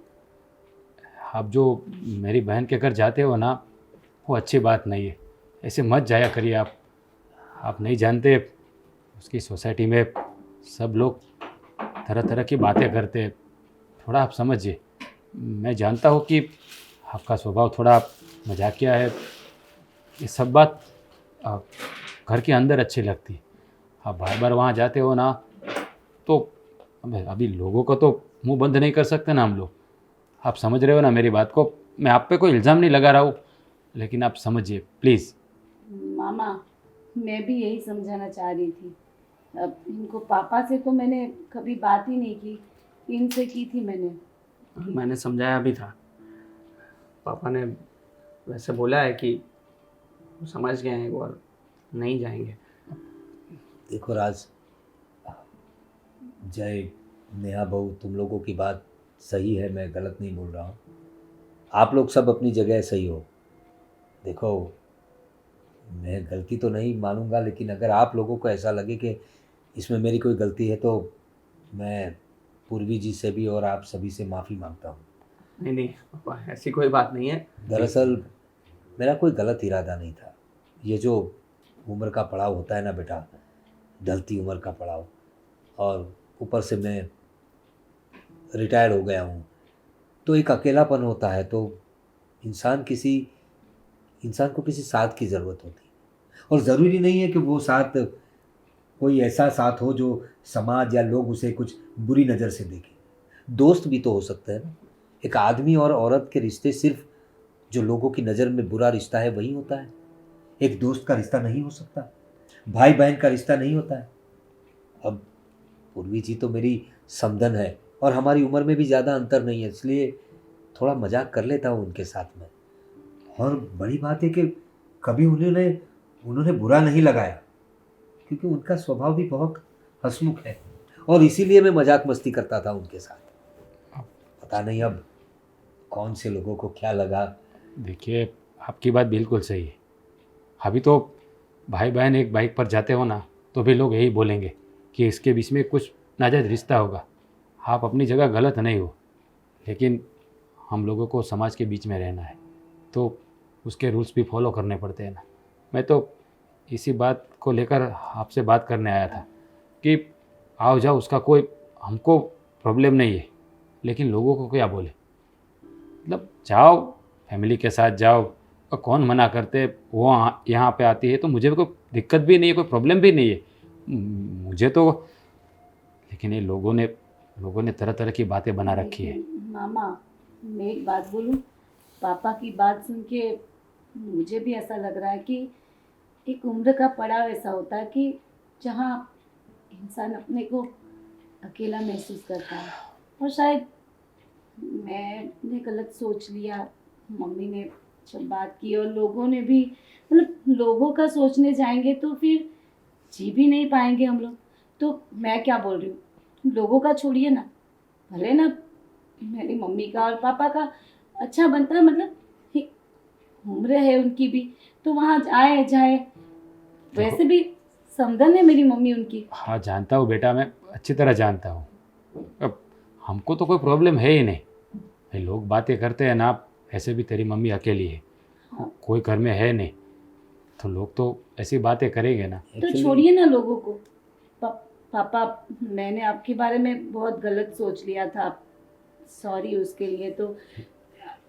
आप जो मेरी बहन के घर जाते हो ना, वो अच्छी बात नहीं है। ऐसे मत जाया करिए आप नहीं जानते, उसकी सोसाइटी में सब लोग तरह तरह की बातें करते हैं। थोड़ा आप समझिए। मैं जानता हूँ कि आपका स्वभाव थोड़ा मजाकिया है, ये सब बात घर के अंदर अच्छी लगती है। आप बार बार वहाँ जाते हो ना, तो अभी लोगों को तो मुंह बंद नहीं कर सकते ना हम लोग। आप समझ रहे हो ना मेरी बात को। मैं आप पे कोई इल्ज़ाम नहीं लगा रहा हूँ, लेकिन आप समझिए प्लीज़। मामा, मैं भी यही समझाना चाह रही थी। अब इनको पापा से तो मैंने कभी बात ही नहीं की, इनसे की थी मैंने समझाया भी था। पापा ने वैसे बोला है कि वो समझ गए हैं और नहीं जाएंगे। देखो राज, जय, नेहा बहू, तुम लोगों की बात सही है, मैं गलत नहीं बोल रहा हूँ। आप लोग सब अपनी जगह सही हो। देखो, मैं गलती तो नहीं मानूंगा, लेकिन अगर आप लोगों को ऐसा लगे कि इसमें मेरी कोई गलती है तो मैं पूर्वी जी से भी और आप सभी से माफ़ी मांगता हूँ। नहीं नहीं पापा, ऐसी कोई बात नहीं है। दरअसल मेरा कोई गलत इरादा नहीं था। ये जो उम्र का पड़ाव होता है ना बेटा, ढलती उम्र का पड़ाव, और ऊपर से मैं रिटायर्ड हो गया हूँ, तो एक अकेलापन होता है। तो इंसान को किसी साथ की ज़रूरत होती है, और ज़रूरी नहीं है कि वो साथ कोई ऐसा साथ हो जो समाज या लोग उसे कुछ बुरी नज़र से देखें। दोस्त भी तो हो सकते हैं ना। एक आदमी और औरत के रिश्ते सिर्फ जो लोगों की नज़र में बुरा रिश्ता है वही होता है। एक दोस्त का रिश्ता नहीं हो सकता, भाई बहन का रिश्ता नहीं होता है। अब पूर्वी जी तो मेरी समधन है और हमारी उम्र में भी ज़्यादा अंतर नहीं है, इसलिए थोड़ा मजाक कर लेता हूँ उनके साथ में। और बड़ी बात है कि कभी उन्होंने बुरा नहीं लगाया, क्योंकि उनका स्वभाव भी बहुत हंसमुख है, और इसीलिए मैं मजाक मस्ती करता था उनके साथ। पता नहीं अब कौन से लोगों को क्या लगा। देखिए, आपकी बात बिल्कुल सही है। अभी तो भाई बहन एक बाइक पर जाते हो ना, तो भी लोग यही बोलेंगे कि इसके बीच में कुछ नाजायज़ रिश्ता होगा। आप अपनी जगह गलत नहीं हो, लेकिन हम लोगों को समाज के बीच में रहना है, तो उसके रूल्स भी फॉलो करने पड़ते हैं ना। मैं तो इसी बात को लेकर आपसे बात करने आया था कि आओ जाओ, उसका कोई हमको प्रॉब्लम नहीं है, लेकिन लोगों को क्या बोले। मतलब जाओ, फैमिली के साथ जाओ, और कौन मना करते। वो यहाँ पे आती है तो मुझे कोई दिक्कत भी नहीं है, कोई प्रॉब्लम भी नहीं है मुझे तो। लेकिन ये लोगों ने तरह तरह की बातें बना रखी है। मामा, मैं एक बात बोलूं, पापा की बात सुन के मुझे भी ऐसा लग रहा है कि एक उम्र का पड़ाव ऐसा होता है कि जहाँ इंसान अपने को अकेला महसूस करता है। और शायद मैंने गलत सोच लिया। मम्मी ने जब बात की और लोगों ने भी, मतलब लोगों का सोचने जाएंगे तो फिर जी भी नहीं पाएंगे हम लोग। तो मैं क्या बोल रही हूँ, लोगों का छोड़िए ना, भले ना मेरी मम्मी का और पापा का अच्छा बनता है, मतलब एक उम्र है उनकी भी, तो वहाँ आए जाए। वैसे भी समधन है मेरी मम्मी उनकी। हाँ, जानता हूँ बेटा, मैं अच्छी तरह जानता हूँ। अब हमको तो कोई प्रॉब्लम है ही नहीं। ये लोग बातें करते हैं ना, ऐसे भी तेरी मम्मी अकेली है, कोई घर में है नहीं, तो लोग तो ऐसी बातें करेंगे ना। तो छोड़िए ना लोगों को। पापा, मैंने आपके बारे में बहुत गलत सोच लिया था, सॉरी उसके लिए। तो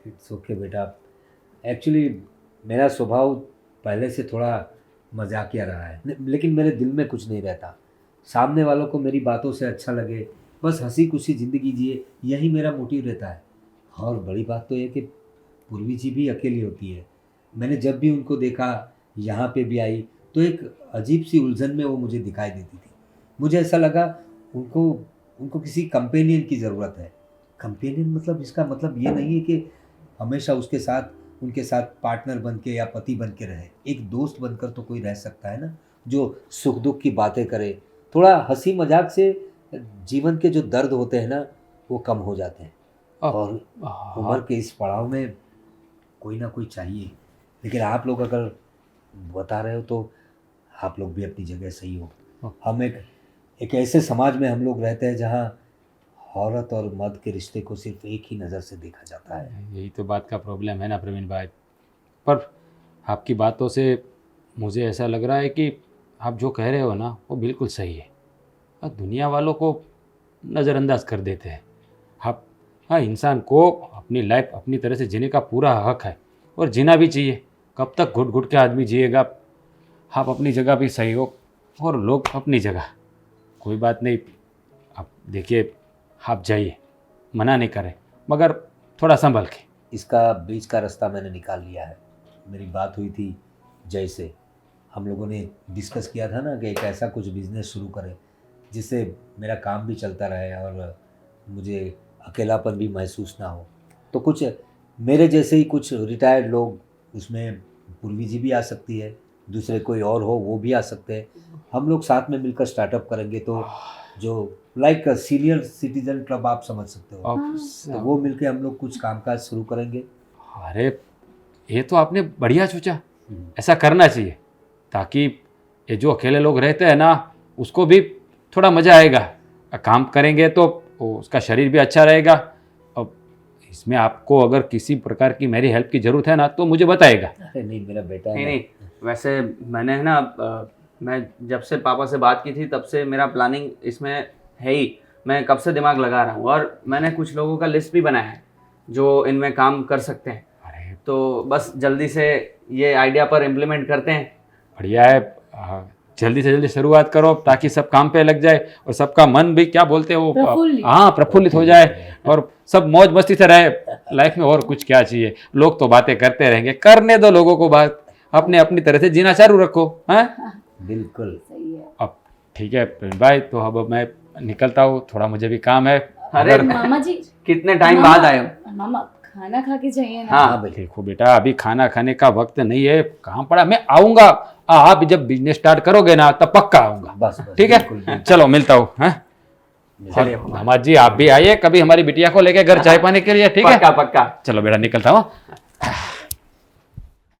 इट्स ओके बेटा। एक्चुअली मेरा स्वभाव पहले से थोड़ा मजाकिया रहा है, लेकिन मेरे दिल में कुछ नहीं रहता। सामने वालों को मेरी बातों से अच्छा लगे, बस हंसी खुशी ज़िंदगी जिए, यही मेरा मोटिव रहता है। और बड़ी बात तो ये कि पूर्वी जी भी अकेली होती है। मैंने जब भी उनको देखा, यहाँ पे भी आई, तो एक अजीब सी उलझन में वो मुझे दिखाई देती थी। मुझे ऐसा लगा उनको किसी कंपेनियन की ज़रूरत है। कंपेनियन मतलब, इसका मतलब ये नहीं है कि हमेशा उनके साथ पार्टनर बन के या पति बन के रहे। एक दोस्त बनकर तो कोई रह सकता है ना, जो सुख दुख की बातें करे। थोड़ा हंसी मजाक से जीवन के जो दर्द होते हैं ना, वो कम हो जाते हैं। और उम्र के इस पड़ाव में कोई ना कोई चाहिए। लेकिन आप लोग अगर बता रहे हो तो आप लोग भी अपनी जगह सही हो। हम एक ऐसे समाज में हम लोग रहते हैं जहाँ औरत और मर्द के रिश्ते को सिर्फ एक ही नज़र से देखा जाता है। यही तो बात का प्रॉब्लम है ना प्रवीण भाई। पर आपकी बातों से मुझे ऐसा लग रहा है कि आप जो कह रहे हो ना, वो बिल्कुल सही है। और दुनिया वालों को नज़रअंदाज कर देते हैं। आप, हाँ, इंसान को अपनी लाइफ अपनी तरह से जीने का पूरा हक है, और जीना भी चाहिए। कब तक घुट घुट के आदमी जिएगा। आप अपनी जगह भी सही हो और लोग अपनी जगह। कोई बात नहीं, आप देखिए, आप जाइए, मना नहीं करें, मगर थोड़ा संभल के। इसका बीच का रास्ता मैंने निकाल लिया है। मेरी बात हुई थी जय से, हम लोगों ने डिस्कस किया था ना कि एक ऐसा कुछ बिजनेस शुरू करें जिससे मेरा काम भी चलता रहे और मुझे अकेलापन भी महसूस ना हो। तो कुछ मेरे जैसे ही कुछ रिटायर्ड लोग, उसमें पूर्वी जी भी आ सकती है, दूसरे कोई और हो वो भी आ सकते हैं, हम लोग साथ में मिलकर स्टार्टअप करेंगे। तो जो लाइक सीनियर सिटीजन क्लब आप समझ सकते हो, तो वो मिलके हम लोग कुछ कामकाज शुरू करेंगे। अरे ये तो आपने बढ़िया सोचा, ऐसा करना चाहिए, ताकि ये जो अकेले लोग रहते हैं ना, उसको भी थोड़ा मज़ा आएगा। काम करेंगे तो उसका शरीर भी अच्छा रहेगा। अब इसमें आपको अगर किसी प्रकार की मेरी हेल्प की ज़रूरत है ना, तो मुझे बताएगा। अरे नहीं, मेरा बेटा है नहीं ना। नहीं, वैसे मैंने है ना मैं जब से पापा से बात की थी तब से मेरा प्लानिंग इसमें है ही। मैं कब से दिमाग लगा रहा हूँ और मैंने कुछ लोगों का लिस्ट भी बनाया है जो इनमें काम कर सकते हैं। अरे तो बस जल्दी से ये आइडिया पर इम्प्लीमेंट करते हैं। बढ़िया है, जल्दी से जल्दी शुरुआत करो ताकि सब काम पे लग जाए और सबका मन भी क्या बोलते हो, प्रफुल्लित। हाँ, प्रफुल्लित हो जाए और सब मौज मस्ती से रहे लाइफ में। और कुछ क्या चाहिए, लोग तो बातें करते रहेंगे, करने दो लोगों को बात, अपने अपनी तरह से जीना चालू रखो। हैं बिल्कुल। अब ठीक है प्रवीण भाई, तो अब मैं निकलता हूँ, थोड़ा मुझे भी काम है। अरे अगर- मामा जी, कितने टाइम बाद आए हो? मामा खाना खा के जाइए ना। हाँ भाई। देखो बेटा, अभी खाना खाने का वक्त नहीं है, काम पड़ा, मैं आऊँगा। आप जब बिजनेस स्टार्ट करोगे ना, तब पक्का आऊँगा। बस बस, ठीक है, बिल्कुल, बिल्कुल। चलो मिलता हूँ। हैं चलिए दामाद जी, आप भी आइए कभी हमारी बिटिया को लेके घर चाय पाने के लिए। ठीक है, पक्का पक्का। चलो बेटा, निकलता हूँ।